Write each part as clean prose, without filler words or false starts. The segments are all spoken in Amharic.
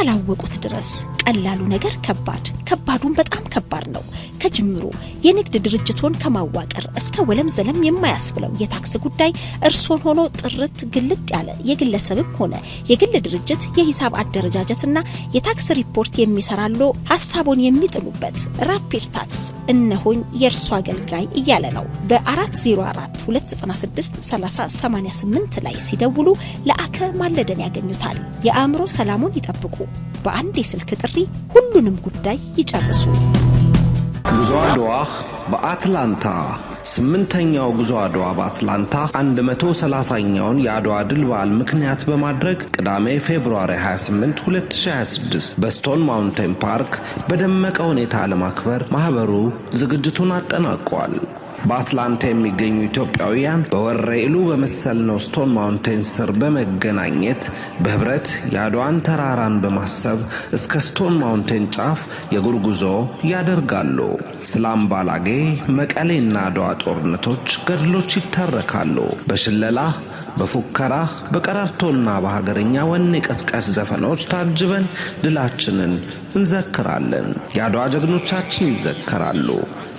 እስካላወቁት ድረስ ቀላሉ ነገር ከባዱን በጣም ከባድ ነው። ከጅምሩ የንግድ ድርጅቶን ከማዋቀር እስከ ወለም ዘለም የማያስብለው የታክስ ጉዳይ እርሶን ሆኖ ጥርት ግልጥ ያለ የግለሰብም ሆነ የግል ድርጅት የሂሳብ አደረጃጀትና የታክስ ሪፖርት የሚሰራሎ ሐሳቦን የሚጥሉበት ራፒድ ታክስ እነሆኝ የርሶ አገልጋይ እያለ ነው። በ404 296 3088 ላይ ሲደውሉ ለአከ ማለደን ያገኙታል። የአእምሮ ሰላሙን ይጠብቁ። በአንድ የስልክ ጥሪ ሁሉንም ጉዳይ ይጨርሱ። ጉዞ አድዋ በአትላንታ 8ኛው ጉዞ አድዋ በአትላንታ 130ኛውን የአድዋ ድል በዓል ምክንያት በማድረግ ቅዳሜ ፌብሩዋሪ 28 2026 በስቶን ማውንቴን ፓርክ በደመቀ ሁኔታ ለማክበር ማህበሩ ዝግጅቱን አጠናቋል። በአትላንታ የሚገኙ ኢትዮጵያውያን በወረኢሉ በመሰልነው ስቶን ማውንቴን ስር በመገናኘት በህብረት የአድዋን ተራራን በማሰብ እስከ ስቶን ማውንቴን ጫፍ የእግር ጉዞ ያደርጋሉ። ስለ አምባላጌ፣ መቀሌና አድዋ ጦርነቶች ገድሎች ይተረካሉ። በሽለላ፣ በፉከራ፣ በቀረርቶና በሀገርኛ ወኔ ቀስቃሽ ዘፈኖች ታጅበን ድላችንን እንዘክራለን። የአድዋ ጀግኖቻችን ይዘከራሉ።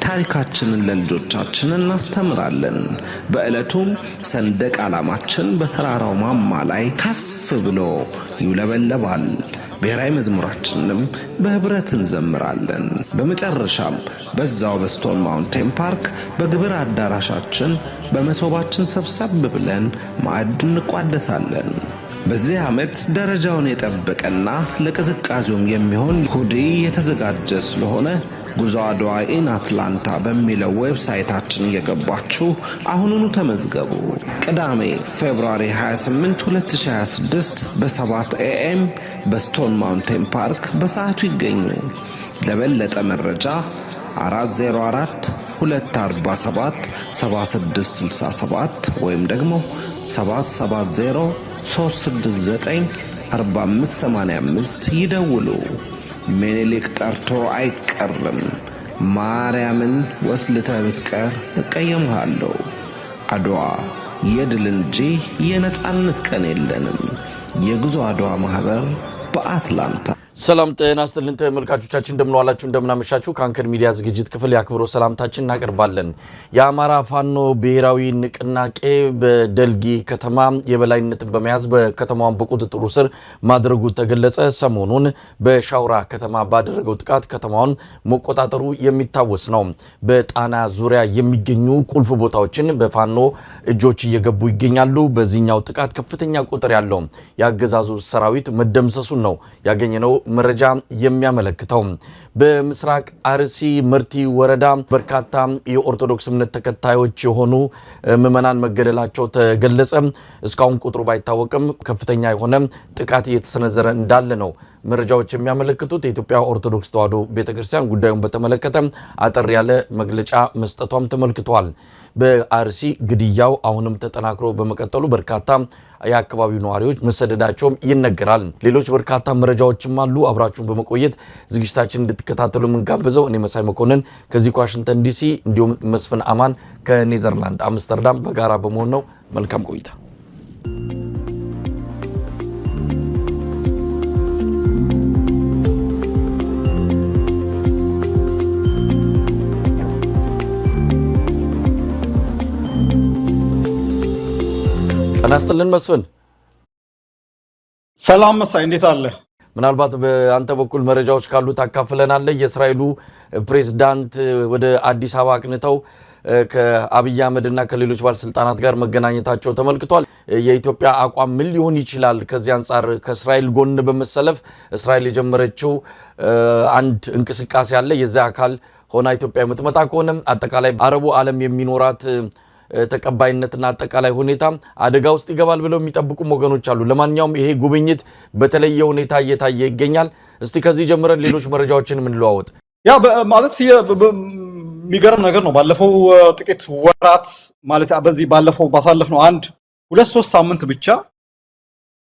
ታሪካችንን ለልጆቻችን እናስተምራለን። በእለቱም ሰንደቅ ዓላማችን በተራራው ማማ ላይ ከፍ ብሎ ይውለበለባል። ብሔራዊ መዝሙራችንንም በህብረት እንዘምራለን። በመጨረሻም በዛው በስቶን ማውንቴን ፓርክ በግብር አዳራሻችን በመሶባችን ሰብሰብ ብለን ማዕድ እንቋደሳለን። በዚህ ዓመት ደረጃውን የጠበቀና ለቅዝቃዜውም የሚሆን ሁዲ የተዘጋጀ ስለሆነ ጉዞ አድዋ ኢን አትላንታ በሚለው ዌብሳይታችን እየገባችሁ አሁኑኑ ተመዝገቡ። ቅዳሜ ፌብሩዋሪ 28 2026 በ7 AM በስቶን ማውንቴን ፓርክ በሰዓቱ ይገኙ። ለበለጠ መረጃ 404 247 7667 ወይም ደግሞ 770 369 4585 ይደውሉ። ምኒልክ ጠርቶ አይቀርም። ማርያምን ወስልተህ ብትቀር እቀየምሃለሁ። አድዋ የድል እንጂ የነጻነት ቀን የለንም። የጉዞ አድዋ ማህበር በአትላንታ። ሰላም ጤና ይስጥልን ተመልካቾቻችን፣ እንደምን ዋላችሁ እንደምን አመሻችሁ። ከአንከር ሚዲያ ዝግጅት ክፍል ያክብሮ ሰላምታችን እናቀርባለን። የአማራ ፋኖ ብሔራዊ ንቅናቄ በደልጊ ከተማ የበላይነትን በመያዝ በከተማዋን በቁጥጥሩ ስር ማድረጉ ተገለጸ። ሰሞኑን በሻውራ ከተማ ባደረገው ጥቃት ከተማውን መቆጣጠሩ የሚታወስ ነው። በጣና ዙሪያ የሚገኙ ቁልፍ ቦታዎችን በፋኖ እጆች እየገቡ ይገኛሉ። በዚህኛው ጥቃት ከፍተኛ ቁጥር ያለው ያገዛዙ ሰራዊት መደምሰሱን ነው ያገኘነው መረጃ የሚያመለክተው። በምስራቅ አርሲ መርቲ ወረዳ በርካታ የኦርቶዶክስ እምነት ተከታዮች የሆኑ ምዕመናን መገደላቸው ተገለጸ። እስካሁን ቁጥሩ ባይታወቅም ከፍተኛ የሆነ ጥቃት እየተሰነዘረ እንዳለ ነው መረጃዎች የሚያመለክቱት። የኢትዮጵያ ኦርቶዶክስ ተዋሕዶ ቤተክርስቲያን ጉዳዩን በተመለከተ አጠር ያለ መግለጫ መስጠቷም ተመልክቷል። በአርሲ ግድያው አሁንም ተጠናክሮ በመቀጠሉ በርካታ የአካባቢው ነዋሪዎች መሰደዳቸውም ይነገራል። ሌሎች በርካታ መረጃዎችም አሉ። አብራችሁን በመቆየት ዝግጅታችን እንድትከታተሉ የምንጋብዘው እኔ መሳይ መኮንን ከዚህ ከዋሽንግተን ዲሲ እንዲሁም መስፍን አማን ከኔዘርላንድ አምስተርዳም በጋራ በመሆን ነው። መልካም ቆይታ። እናስተልን መስፍን። ሰላም መሳይ፣ እንዴት አለ? ምናልባት በአንተ በኩል መረጃዎች ካሉ ታካፍለናለህ። የእስራኤሉ ፕሬዝዳንት ወደ አዲስ አበባ አቅንተው ከአብይ አህመድና ከሌሎች ባለስልጣናት ጋር መገናኘታቸው ተመልክቷል። የኢትዮጵያ አቋም ምን ሊሆን ይችላል? ከዚህ አንጻር ከእስራኤል ጎን በመሰለፍ እስራኤል የጀመረችው አንድ እንቅስቃሴ አለ። የዚያ አካል ሆና ኢትዮጵያ የምትመጣ ከሆነ አጠቃላይ አረቡ ዓለም የሚኖራት ተቀባይነትና አጠቃላይ ሁኔታ አደጋ ውስጥ ይገባል ብለው የሚጠብቁ ወገኖች አሉ። ለማንኛውም ይሄ ጉብኝት በተለየ ሁኔታ እየታየ ይገኛል። እስቲ ከዚህ ጀምረን ሌሎች መረጃዎችን እንለዋወጥ። ያ ማለት የሚገርም ነገር ነው። ባለፈው ጥቂት ወራት ማለት በዚህ ባለፈው ባሳለፍነው 1-2-3 ሳምንት ብቻ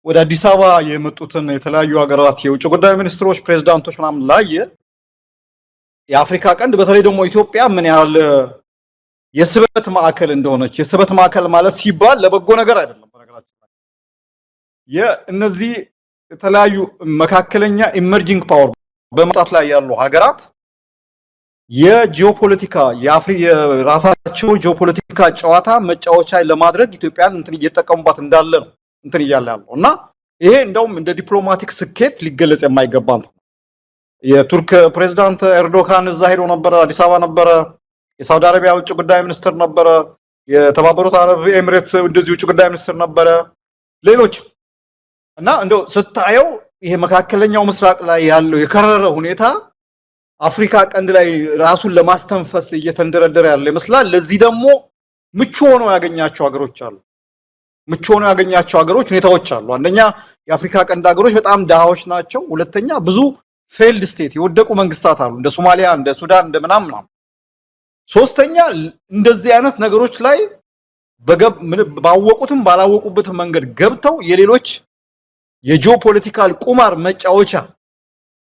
ወደ አዲስ አበባ የመጡትን የተለያዩ ሀገራት የውጭ ጉዳይ ሚኒስትሮች፣ ፕሬዝዳንቶች ምናምን ላይ የአፍሪካ ቀንድ በተለይ ደግሞ ኢትዮጵያ ምን ያህል የስበት ማዕከል እንደሆነች። የስበት ማዕከል ማለት ሲባል ለበጎ ነገር አይደለም። በነገራችን ላይ የእነዚህ የተለያዩ መካከለኛ ኢመርጂንግ ፓወር በመጣት ላይ ያሉ ሀገራት የጂኦፖለቲካ የራሳቸው ጂኦፖለቲካ ጨዋታ መጫወቻ ለማድረግ ኢትዮጵያን እንትን እየተጠቀሙባት እንዳለ ነው እንትን እያለ ያለው እና ይሄ እንደውም እንደ ዲፕሎማቲክ ስኬት ሊገለጽ የማይገባ ነው። የቱርክ ፕሬዝዳንት ኤርዶጋን እዛ ሄዶ ነበር፣ አዲስ አበባ ነበረ። የሳውዲ አረቢያ ውጭ ጉዳይ ሚኒስትር ነበረ። የተባበሩት አረብ ኤሚሬትስ እንደዚህ ውጭ ጉዳይ ሚኒስትር ነበረ። ሌሎች እና እንደው ስታየው ይሄ መካከለኛው ምስራቅ ላይ ያለው የከረረ ሁኔታ አፍሪካ ቀንድ ላይ ራሱን ለማስተንፈስ እየተንደረደረ ያለ ይመስላል። ለዚህ ደግሞ ምቹ ሆኖ ያገኛቸው ሀገሮች አሉ። ምቹ ሆኖ ያገኛቸው ሀገሮች ሁኔታዎች አሉ። አንደኛ የአፍሪካ ቀንድ ሀገሮች በጣም ድሃዎች ናቸው። ሁለተኛ ብዙ ፌልድ ስቴት የወደቁ መንግስታት አሉ፣ እንደ ሶማሊያ፣ እንደ ሱዳን፣ እንደ ምናምን። ሶስተኛ እንደዚህ አይነት ነገሮች ላይ ባወቁትም ባላወቁበትም መንገድ ገብተው የሌሎች የጂኦፖለቲካል ቁማር መጫወቻ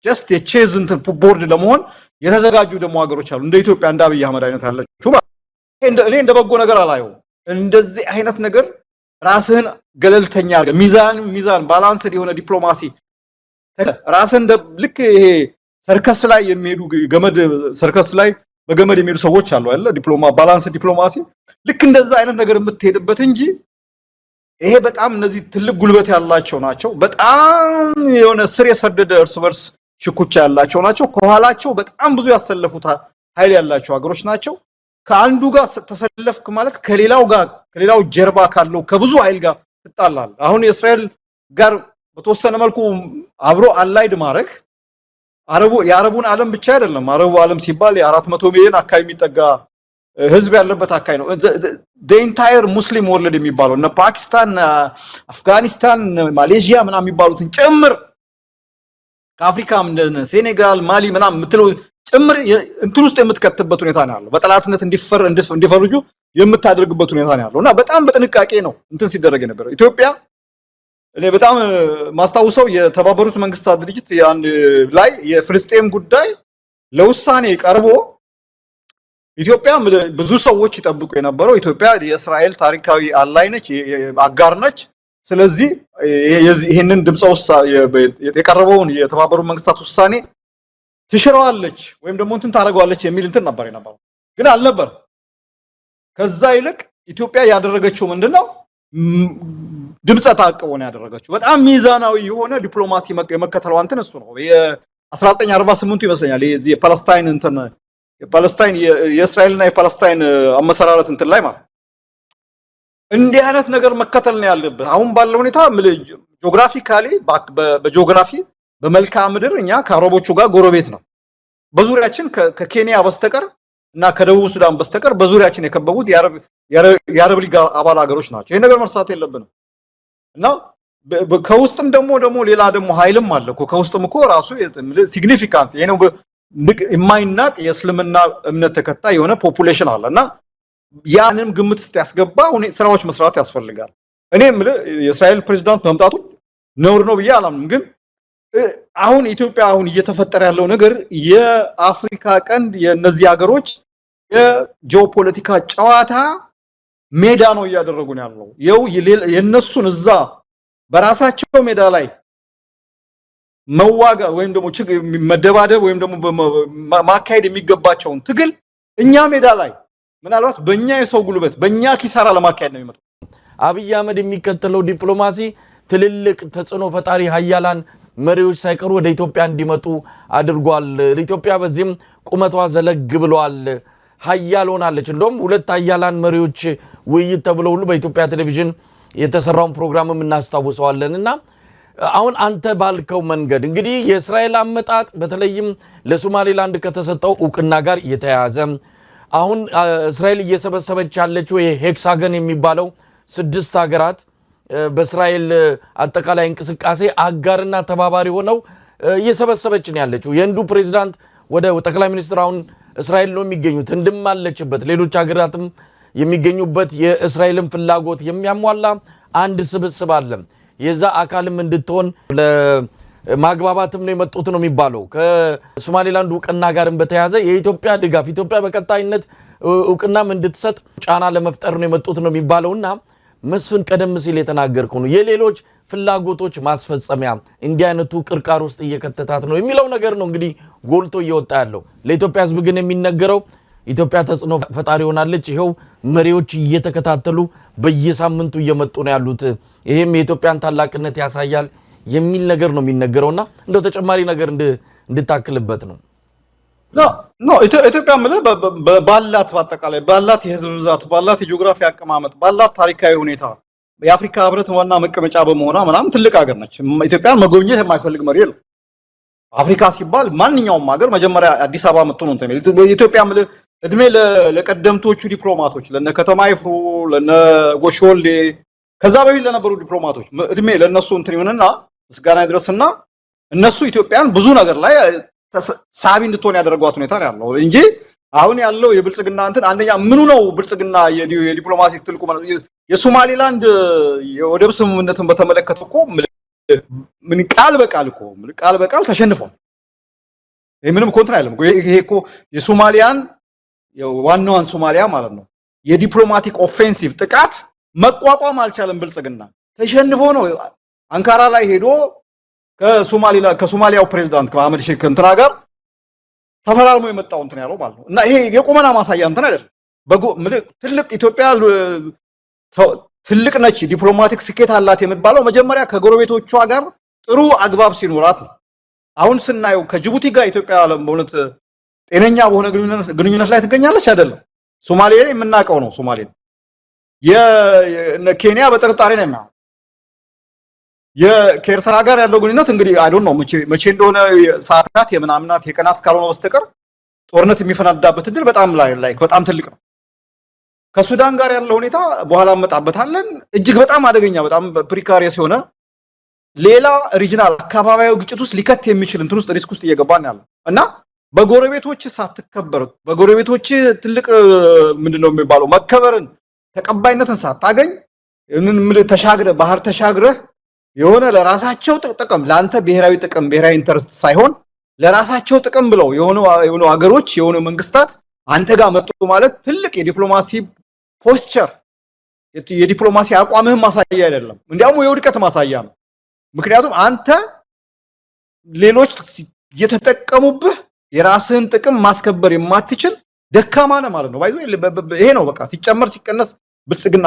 ጀስት የቼዝ እንትን ቦርድ ለመሆን የተዘጋጁ ደግሞ ሀገሮች አሉ፣ እንደ ኢትዮጵያ እንደ አብይ አህመድ አይነት ያለችው። እኔ እንደ በጎ ነገር አላየው። እንደዚህ አይነት ነገር ራስህን ገለልተኛ ሚዛን ባላንስድ የሆነ ዲፕሎማሲ ራስህን ልክ ይሄ ሰርከስ ላይ የሚሄዱ ገመድ ሰርከስ ላይ በገመድ የሚሄዱ ሰዎች አሉ አይደል? ባላንስድ ዲፕሎማሲ ልክ እንደዛ አይነት ነገር የምትሄድበት እንጂ ይሄ በጣም እነዚህ ትልቅ ጉልበት ያላቸው ናቸው። በጣም የሆነ ስር የሰደደ እርስ በርስ ሽኩቻ ያላቸው ናቸው። ከኋላቸው በጣም ብዙ ያሰለፉት ኃይል ያላቸው ሀገሮች ናቸው። ከአንዱ ጋር ተሰለፍክ ማለት ከሌላው ጀርባ ካለው ከብዙ ኃይል ጋር ትጣላለህ። አሁን የእስራኤል ጋር በተወሰነ መልኩ አብሮ አላይድ ማድረግ የአረቡን ዓለም ብቻ አይደለም። አረቡ ዓለም ሲባል የ400 ሚሊዮን አካባቢ የሚጠጋ ህዝብ ያለበት አካባቢ ነው። the entire muslim world የሚባለው እነ ፓኪስታን፣ አፍጋኒስታን፣ ማሌዥያ ምናምን የሚባሉትን ጭምር ከአፍሪካም እንደ ሴኔጋል፣ ማሊ ምናምን የምትለው ጭምር እንትን ውስጥ የምትከትበት ሁኔታ ነው ያለው። በጠላትነት እንዲፈርጁ የምታደርግበት ሁኔታ ነው ያለው እና በጣም በጥንቃቄ ነው እንትን ሲደረግ የነበረው። ኢትዮጵያ እኔ በጣም ማስታውሰው የተባበሩት መንግስታት ድርጅት ላይ የፍልስጤም ጉዳይ ለውሳኔ ቀርቦ ኢትዮጵያ ብዙ ሰዎች ይጠብቁ የነበረው ኢትዮጵያ የእስራኤል ታሪካዊ አላይ ነች፣ አጋር ነች። ስለዚህ ይሄንን የቀረበውን የተባበሩት መንግስታት ውሳኔ ትሽረዋለች ወይም ደግሞ እንትን ታደርገዋለች የሚል እንትን ነበር የነበረው፣ ግን አልነበር። ከዛ ይልቅ ኢትዮጵያ ያደረገችው ምንድነው? ድምፀ ተአቅቦ ነው ያደረገችው። በጣም ሚዛናዊ የሆነ ዲፕሎማሲ የመከተለው እንትን እሱ ነው። የ1948 ይመስለኛል የፓለስታይን እንትን የፓለስታይን የእስራኤልና የፓለስታይን አመሰራረት እንትን ላይ ማለት እንዲህ አይነት ነገር መከተል ነው ያለበት። አሁን ባለው ሁኔታ ጂኦግራፊካሊ በጂኦግራፊ በመልክዓ ምድር እኛ ከአረቦቹ ጋር ጎረቤት ነው። በዙሪያችን ከኬንያ በስተቀር እና ከደቡብ ሱዳን በስተቀር በዙሪያችን የከበቡት የአረብ ሊግ አባል ሀገሮች ናቸው። ይሄ ነገር መርሳት የለብንም እና ከውስጥም ደግሞ ሌላ ደግሞ ኃይልም አለ እኮ ከውስጥም እኮ ራሱ ሲግኒፊካንት ይሄ ነው የማይናቅ የእስልምና እምነት ተከታይ የሆነ ፖፑሌሽን አለና ያንንም ግምት ውስጥ ያስገባ ስራዎች መስራት ያስፈልጋል። እኔም የእስራኤል ፕሬዝዳንት መምጣቱ ነውር ነው ብዬ አላምንም። ግን አሁን ኢትዮጵያ እየተፈጠረ ያለው ነገር የአፍሪካ ቀንድ የነዚህ ሀገሮች የጂኦፖለቲካ ጨዋታ ሜዳ ነው እያደረጉ ነው ያለው። የነሱን እዛ በራሳቸው ሜዳ ላይ መዋጋ ወይም ደግሞ መደባደብ ወይም ደግሞ ማካሄድ የሚገባቸውን ትግል እኛ ሜዳ ላይ ምናልባት በእኛ የሰው ጉልበት በእኛ ኪሳራ ለማካሄድ ነው የሚመጣው። አብይ አህመድ የሚከተለው ዲፕሎማሲ ትልልቅ ተጽዕኖ ፈጣሪ ሀያላን መሪዎች ሳይቀሩ ወደ ኢትዮጵያ እንዲመጡ አድርጓል። ኢትዮጵያ በዚህም ቁመቷ ዘለግ ብሏል፣ ሀያል ሆናለች። እንደውም ሁለት ሀያላን መሪዎች ውይይት ተብሎ ሁሉ በኢትዮጵያ ቴሌቪዥን የተሰራውን ፕሮግራምም እናስታውሰዋለንና አሁን አንተ ባልከው መንገድ እንግዲህ የእስራኤል አመጣጥ በተለይም ለሶማሌላንድ ከተሰጠው ዕውቅና ጋር የተያያዘ አሁን እስራኤል እየሰበሰበች ያለችው የሄክሳገን የሚባለው 6 ሀገራት በእስራኤል አጠቃላይ እንቅስቃሴ አጋርና ተባባሪ ሆነው እየሰበሰበች ነው ያለችው። የህንዱ ፕሬዝዳንት ወደ ጠቅላይ ሚኒስትር አሁን እስራኤል ነው የሚገኙት፣ ህንድም አለችበት፣ ሌሎች ሀገራትም የሚገኙበት የእስራኤልን ፍላጎት የሚያሟላ አንድ ስብስብ አለ። የዛ አካልም እንድትሆን ለማግባባትም ነው የመጡት ነው የሚባለው። ከሶማሌላንድ ዕውቅና ጋርም በተያያዘ የኢትዮጵያ ድጋፍ ኢትዮጵያ በቀጣይነት ዕውቅናም እንድትሰጥ ጫና ለመፍጠር ነው የመጡት ነው የሚባለውና መስፍን ቀደም ሲል የተናገርከው ነው የሌሎች ፍላጎቶች ማስፈጸሚያ እንዲህ አይነቱ ቅርቃር ውስጥ እየከተታት ነው የሚለው ነገር ነው እንግዲህ ጎልቶ እየወጣ ያለው። ለኢትዮጵያ ሕዝብ ግን የሚነገረው ኢትዮጵያ ተጽዕኖ ፈጣሪ ሆናለች፣ ይሄው መሪዎች እየተከታተሉ በየሳምንቱ እየመጡ ነው ያሉት፣ ይሄም የኢትዮጵያን ታላቅነት ያሳያል የሚል ነገር ነው የሚነገረውና እንደው ተጨማሪ ነገር እንድታክልበት ነው። ኖ ኢትዮጵያ ማለት ባላት በአጠቃላይ ባላት የህዝብ ብዛት ባላት የጂኦግራፊ አቀማመጥ ባላት ታሪካዊ ሁኔታ የአፍሪካ ህብረት ዋና መቀመጫ በመሆኗ ምናምን ትልቅ ሀገር ነች። ኢትዮጵያን መጎብኘት የማይፈልግ መሪ የለም። አፍሪካ ሲባል ማንኛውም ሀገር መጀመሪያ አዲስ አበባ መጥቶ ነው እንትን ኢትዮጵያ ማለት እድሜ ለቀደምቶቹ ዲፕሎማቶች ለነ ከተማ ይፍሩ ለነ ጎሾሌ ከዛ በፊት ለነበሩ ዲፕሎማቶች እድሜ ለነሱ እንትን ይሁንና ምስጋና ይድረስና እነሱ ኢትዮጵያን ብዙ ነገር ላይ ሳቢ እንድትሆን ያደረጓት ሁኔታ ነው ያለው እንጂ አሁን ያለው የብልጽግና እንትን አንደኛ ምኑ ነው ብልጽግና የዲፕሎማሲ ትልቁ የሶማሊላንድ የወደብ ስምምነትን በተመለከተ እኮ ምን ቃል በቃል ተሸንፏል። ይሄ ምንም ኮንትራ አይደለም። ይሄ እኮ የሶማሊያን ዋናዋን ሶማሊያ ማለት ነው የዲፕሎማቲክ ኦፌንሲቭ ጥቃት መቋቋም አልቻለም። ብልጽግና ተሸንፎ ነው አንካራ ላይ ሄዶ ከሶማሊያው ፕሬዝዳንት ከአህመድ ሼክ እንትና ጋር ተፈራርሞ የመጣው እንትን ያለው ማለት ነው። እና ይሄ የቁመና ማሳያ እንትን አይደለም። ትልቅ ኢትዮጵያ ትልቅ ነች፣ ዲፕሎማቲክ ስኬት አላት የሚባለው መጀመሪያ ከጎረቤቶቿ ጋር ጥሩ አግባብ ሲኖራት ነው። አሁን ስናየው ከጅቡቲ ጋር ኢትዮጵያ በእውነት ጤነኛ በሆነ ግንኙነት ላይ ትገኛለች አይደለም። ሶማሌ የምናውቀው ነው። ሶማሌ የኬንያ በጥርጣሬ ነው የሚያው የኤርትራ ጋር ያለው ግንኙነት እንግዲህ አይ ዶንት ኖ መቼ እንደሆነ ሰዓታት የምናምናት የቀናት ካልሆነ በስተቀር ጦርነት የሚፈናዳበት እድል በጣም በጣም ትልቅ ነው። ከሱዳን ጋር ያለው ሁኔታ በኋላ መጣበታለን እጅግ በጣም አደገኛ በጣም ፕሪካሪየስ የሆነ ሌላ ሪጂናል አካባቢያዊ ግጭት ውስጥ ሊከት የሚችል እንትን ውስጥ ሪስክ ውስጥ እየገባን ያለው እና በጎረቤቶች ሳትከበር በጎረቤቶች ትልቅ ምንድነው የሚባለው መከበርን ተቀባይነትን ሳታገኝ ተሻግረ ባህር ተሻግረህ የሆነ ለራሳቸው ጥቅም ለአንተ ብሔራዊ ጥቅም ብሔራዊ ኢንተረስት ሳይሆን ለራሳቸው ጥቅም ብለው የሆኑ ሀገሮች የሆኑ መንግስታት አንተ ጋር መጡ ማለት ትልቅ የዲፕሎማሲ ፖስቸር የዲፕሎማሲ አቋምህን ማሳያ አይደለም፣ እንዲያውም የውድቀት ማሳያ ነው። ምክንያቱም አንተ ሌሎች የተጠቀሙብህ የራስህን ጥቅም ማስከበር የማትችል ደካማ ነህ ማለት ነው። ይሄ ነው በቃ ሲጨመር ሲቀነስ ብልጽግና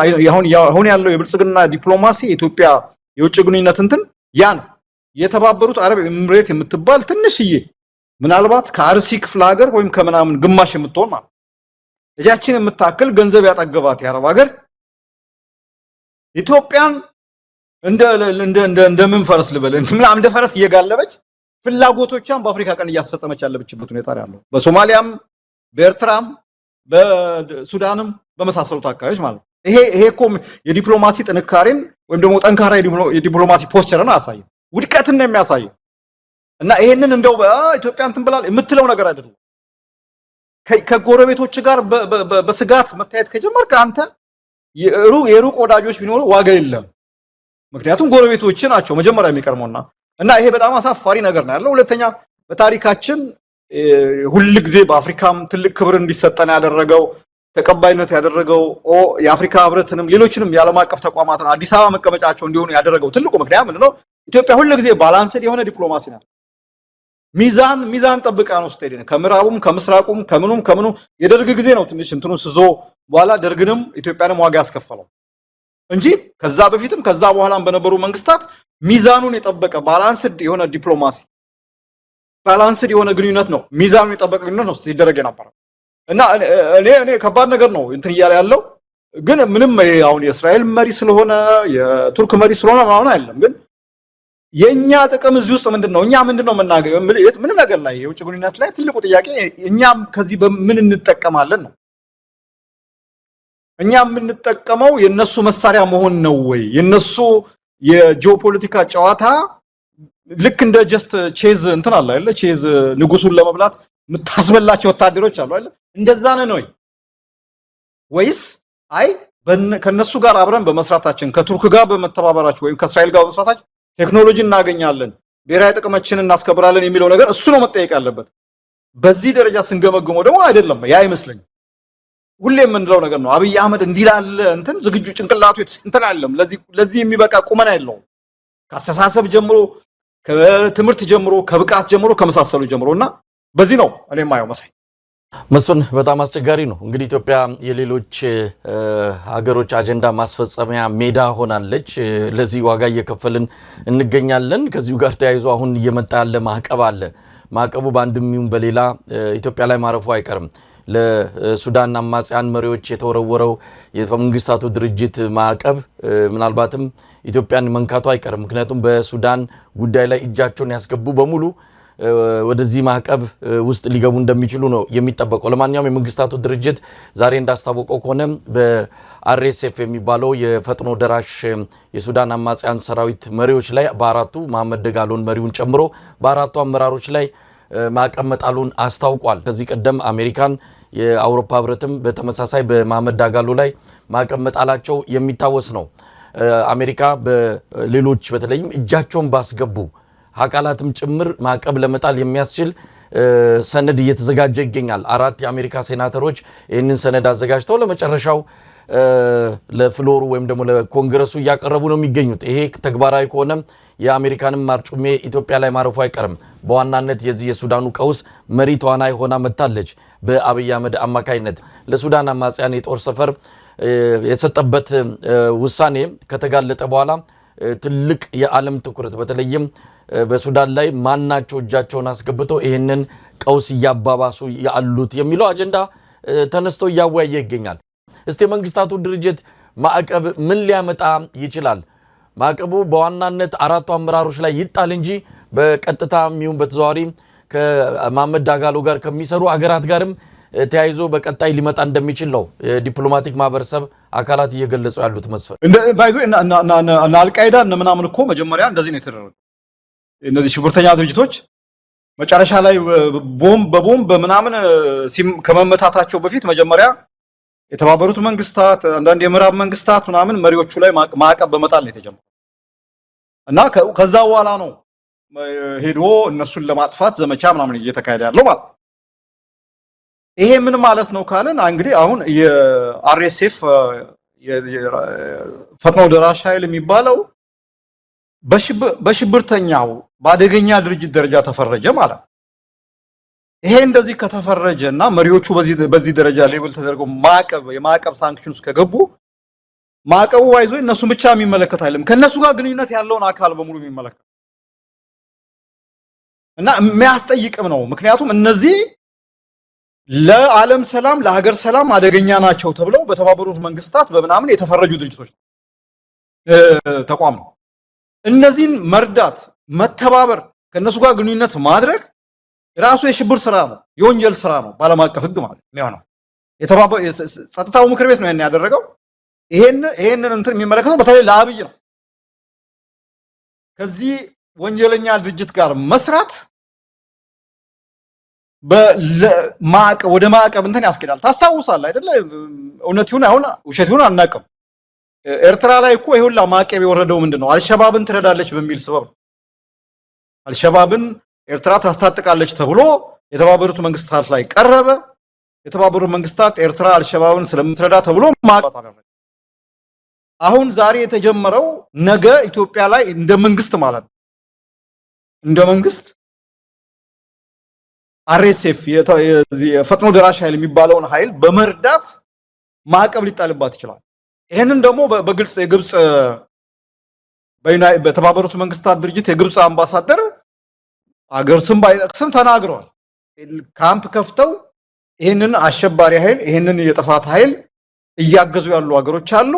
አሁን ያለው የብልጽግና ዲፕሎማሲ የኢትዮጵያ የውጭ ግንኙነት እንትን ያ ነው። የተባበሩት አረብ ኤምሬት የምትባል ትንሽዬ ምናልባት ከአርሲ ክፍለ ሀገር ወይም ከምናምን ግማሽ የምትሆን ማለት እጃችን የምታክል ገንዘብ ያጠገባት የአረብ ሀገር ኢትዮጵያን እንደ ምን ፈረስ ልበል እንደ ፈረስ እየጋለበች ፍላጎቶቿን በአፍሪካ ቀን እያስፈጸመች ያለችበት ሁኔታ ያለው በሶማሊያም በኤርትራም በሱዳንም በመሳሰሉት አካባቢዎች ማለት ነው። ይሄ እኮ የዲፕሎማሲ ጥንካሬን ወይም ደግሞ ጠንካራ የዲፕሎማሲ ፖስቸርን አያሳይም፣ ውድቀትን ነው የሚያሳየው። እና ይሄንን እንደው ኢትዮጵያ እንትን ብላል የምትለው ነገር አይደለም። ከጎረቤቶች ጋር በስጋት መታየት ከጀመርክ አንተ የሩቅ ወዳጆች ቢኖሩ ዋጋ የለም። ምክንያቱም ጎረቤቶች ናቸው መጀመሪያ የሚቀርመውና እና ይሄ በጣም አሳፋሪ ነገር ነው ያለው። ሁለተኛ በታሪካችን ሁልጊዜ በአፍሪካም ትልቅ ክብር እንዲሰጠን ያደረገው ተቀባይነት ያደረገው የአፍሪካ ህብረትንም ሌሎችንም የዓለም አቀፍ ተቋማትን አዲስ አበባ መቀመጫቸው እንዲሆኑ ያደረገው ትልቁ ምክንያት ምንድነው? ኢትዮጵያ ሁልጊዜ ባላንስድ የሆነ ዲፕሎማሲ ናት። ሚዛን ጠብቃ ነው ስትሄድ ከምዕራቡም ከምስራቁም ከምኑ የደርግ ጊዜ ነው ትንሽ እንትኑ ስዞ በኋላ ደርግንም ኢትዮጵያንም ዋጋ ያስከፈለው እንጂ ከዛ በፊትም ከዛ በኋላም በነበሩ መንግስታት ሚዛኑን የጠበቀ ባላንስድ የሆነ ዲፕሎማሲ ባላንስድ የሆነ ግንኙነት ነው ሚዛኑን የጠበቀ ግንኙነት ነው ሲደረግ የነበረው እና እኔ ከባድ ነገር ነው እንትን እያለ ያለው ግን ምንም አሁን የእስራኤል መሪ ስለሆነ የቱርክ መሪ ስለሆነ ማለት አይደለም። ግን የኛ ጥቅም እዚህ ውስጥ ምንድነው? እኛ ምንድነው መናገር ምንም ነገር ላይ የውጭ ግንኙነት ላይ ትልቁ ጥያቄ እኛም ከዚህ በምን እንጠቀማለን ነው። እኛ የምንጠቀመው የነሱ መሳሪያ መሆን ነው ወይ? የነሱ የጂኦፖለቲካ ጨዋታ ልክ እንደ ጀስት ቼዝ እንትን አለ አይደል? ቼዝ ንጉሱን ለመብላት የምታስበላቸው ወታደሮች አሉ አይደል? እንደዛ ነው ወይስ አይ ከነሱ ጋር አብረን በመስራታችን ከቱርክ ጋር በመተባበራችን ወይም ከእስራኤል ጋር በመስራታችን ቴክኖሎጂ እናገኛለን ብሔራዊ ጥቅማችንን እናስከብራለን የሚለው ነገር እሱ ነው መጠየቅ ያለበት። በዚህ ደረጃ ስንገመግመው ደግሞ አይደለም ያ አይመስለኝም። ሁሌ የምንለው ነገር ነው። አብይ አህመድ እንዲላለ እንትን ዝግጁ ጭንቅላቱ እንትን አይደለም። ለዚህ የሚበቃ ቁመና የለውም። ከአስተሳሰብ ጀምሮ ከትምህርት ጀምሮ ከብቃት ጀምሮ ከመሳሰሉ ጀምሮና በዚህ ነው እኔ የማየው መሳይ መስፍን በጣም አስቸጋሪ ነው። እንግዲህ ኢትዮጵያ የሌሎች ሀገሮች አጀንዳ ማስፈጸሚያ ሜዳ ሆናለች። ለዚህ ዋጋ እየከፈልን እንገኛለን። ከዚሁ ጋር ተያይዞ አሁን እየመጣ ያለ ማዕቀብ አለ። ማዕቀቡ በአንድም ይሁን በሌላ ኢትዮጵያ ላይ ማረፉ አይቀርም። ለሱዳን አማጽያን መሪዎች የተወረወረው የመንግስታቱ ድርጅት ማዕቀብ ምናልባትም ኢትዮጵያን መንካቱ አይቀርም። ምክንያቱም በሱዳን ጉዳይ ላይ እጃቸውን ያስገቡ በሙሉ ወደዚህ ማዕቀብ ውስጥ ሊገቡ እንደሚችሉ ነው የሚጠበቀው። ለማንኛውም የመንግስታቱ ድርጅት ዛሬ እንዳስታወቀው ከሆነ በአርኤስኤፍ የሚባለው የፈጥኖ ደራሽ የሱዳን አማጽያን ሰራዊት መሪዎች ላይ በአራቱ መሐመድ ደጋሎን መሪውን ጨምሮ በአራቱ አመራሮች ላይ ማዕቀብ መጣሉን አስታውቋል። ከዚህ ቀደም አሜሪካን፣ የአውሮፓ ህብረትም በተመሳሳይ በመሐመድ ዳጋሎ ላይ ማዕቀብ መጣላቸው የሚታወስ ነው። አሜሪካ በሌሎች በተለይም እጃቸውን ባስገቡ አካላትም ጭምር ማዕቀብ ለመጣል የሚያስችል ሰነድ እየተዘጋጀ ይገኛል። 4 የአሜሪካ ሴናተሮች ይህንን ሰነድ አዘጋጅተው ለመጨረሻው ለፍሎሩ ወይም ደግሞ ለኮንግረሱ እያቀረቡ ነው የሚገኙት። ይሄ ተግባራዊ ከሆነ የአሜሪካንም ማርጩሜ ኢትዮጵያ ላይ ማረፉ አይቀርም። በዋናነት የዚህ የሱዳኑ ቀውስ መሪ ተዋናይ ሆና መጥታለች። በአብይ አህመድ አማካይነት ለሱዳን አማጽያን የጦር ሰፈር የሰጠበት ውሳኔ ከተጋለጠ በኋላ ትልቅ የዓለም ትኩረት በተለይም በሱዳን ላይ ማናቸው እጃቸውን አስገብተው ይህንን ቀውስ እያባባሱ ያሉት የሚለው አጀንዳ ተነስቶ እያወያየ ይገኛል። እስቲ መንግስታቱ ድርጅት ማዕቀብ ምን ሊያመጣ ይችላል? ማዕቀቡ በዋናነት 4ቱ አመራሮች ላይ ይጣል እንጂ በቀጥታ የሚሆን በተዘዋዋሪ ከመሐመድ ዳጋሎ ጋር ከሚሰሩ አገራት ጋርም ተያይዞ በቀጣይ ሊመጣ እንደሚችል ነው ዲፕሎማቲክ ማህበረሰብ አካላት እየገለጹ ያሉት። መስፈር ባይዞ እና አልቃይዳ እና ምናምን እኮ መጀመሪያ እንደዚህ ነው የተደረገው። እነዚህ ሽብርተኛ ድርጅቶች መጨረሻ ላይ በቦምብ በምናምን ከመመታታቸው በፊት መጀመሪያ የተባበሩት መንግስታት አንዳንድ የምዕራብ መንግስታት ምናምን መሪዎቹ ላይ ማዕቀብ በመጣል ነው የተጀመረው እና ከዛ በኋላ ነው ሄዶ እነሱን ለማጥፋት ዘመቻ ምናምን እየተካሄደ ያለው ማለት። ይሄ ምን ማለት ነው ካለን እንግዲህ አሁን የአርኤስኤፍ ፈጥኖ ደራሽ ኃይል የሚባለው በሽብርተኛው በአደገኛ ድርጅት ደረጃ ተፈረጀ ማለት ነው። ይሄ እንደዚህ ከተፈረጀና መሪዎቹ በዚህ ደረጃ ሌብል ተደርገው የማዕቀብ ሳንክሽን ውስጥ ከገቡ ማዕቀቡ ባይዞ እነሱን ብቻ የሚመለከት አይደለም፣ ከነሱ ጋር ግንኙነት ያለውን አካል በሙሉ የሚመለከት እና የሚያስጠይቅም ነው። ምክንያቱም እነዚህ ለዓለም ሰላም ለሀገር ሰላም አደገኛ ናቸው ተብለው በተባበሩት መንግስታት በምናምን የተፈረጁ ድርጅቶች ተቋም ነው። እነዚህን መርዳት፣ መተባበር፣ ከነሱ ጋር ግንኙነት ማድረግ ራሱ የሽብር ስራ ነው፣ የወንጀል ስራ ነው በዓለም አቀፍ ህግ ማለት ነው። ጸጥታው ምክር ቤት ነው ያን ያደረገው። ይሄንን እንትን የሚመለከተው በተለይ ለአብይ ነው። ከዚህ ወንጀለኛ ድርጅት ጋር መስራት ወደ ማዕቀብ እንትን ያስኬዳል። ታስታውሳለህ አይደለ? እውነት ይሁን አይሁን ውሸት ይሁን አናውቅም። ኤርትራ ላይ እኮ ይሁላ ማዕቀብ የወረደው ምንድነው? አልሸባብን ትረዳለች በሚል ሰበብ አልሸባብን ኤርትራ ታስታጥቃለች ተብሎ የተባበሩት መንግስታት ላይ ቀረበ። የተባበሩት መንግስታት ኤርትራ አልሸባብን ስለምትረዳ ተብሎ ማዕቀብ አደረገ። አሁን ዛሬ የተጀመረው ነገ ኢትዮጵያ ላይ እንደ መንግስት ማለት ነው እንደ መንግስት አርኤስኤፍ የፈጥኖ ደራሽ ኃይል የሚባለውን ኃይል በመርዳት ማዕቀብ ሊጣልባት ይችላል። ይሄንን ደግሞ በግልጽ የግብጽ በተባበሩት መንግስታት ድርጅት የግብጽ አምባሳደር አገር ስም ባይጠቅስም ተናግረዋል። ካምፕ ከፍተው ይሄንን አሸባሪ ኃይል ይሄንን የጥፋት ኃይል እያገዙ ያሉ አገሮች አሉ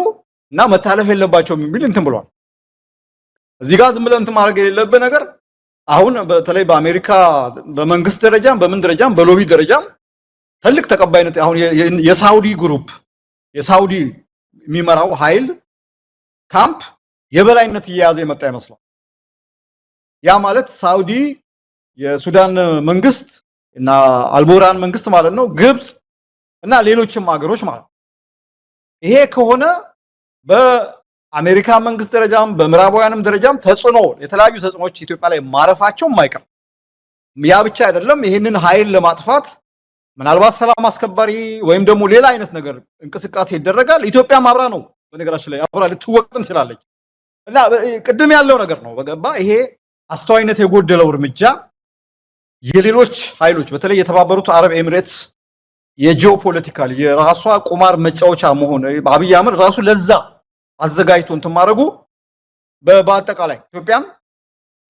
እና መታለፍ የለባቸውም የሚል እንትን ብሏል። እዚህ ጋር ዝም ብለን እንትን ማድረግ የሌለበት ነገር አሁን በተለይ በአሜሪካ በመንግስት ደረጃም በምን ደረጃም በሎቢ ደረጃም ትልቅ ተቀባይነት አሁን የሳውዲ ግሩፕ የሳውዲ የሚመራው ኃይል ካምፕ የበላይነት እየያዘ የመጣ ይመስላል። ያ ማለት ሳውዲ የሱዳን መንግስት እና አልቦራን መንግስት ማለት ነው፣ ግብጽ እና ሌሎችም ሀገሮች ማለት ነው። ይሄ ከሆነ በአሜሪካ መንግስት ደረጃም በምዕራባውያንም ደረጃም የተለያዩ ተጽዕኖዎች ኢትዮጵያ ላይ ማረፋቸው የማይቀር። ያ ብቻ አይደለም፣ ይሄንን ኃይል ለማጥፋት ምናልባት ሰላም አስከባሪ ወይም ደግሞ ሌላ አይነት ነገር እንቅስቃሴ ይደረጋል። ኢትዮጵያ ማብራ ነው በነገራችን ላይ አብራ ልትወቅጥም ትችላለች እና ቅድም ያለው ነገር ነው በገባ ይሄ አስተዋይነት የጎደለው እርምጃ የሌሎች ኃይሎች በተለይ የተባበሩት አረብ ኤሚሬትስ የጂኦፖለቲካል የራሷ ቁማር መጫወቻ መሆን አብይ አህመድ ራሱ ለዛ አዘጋጅቶ እንትን ማድረጉ በአጠቃላይ ኢትዮጵያን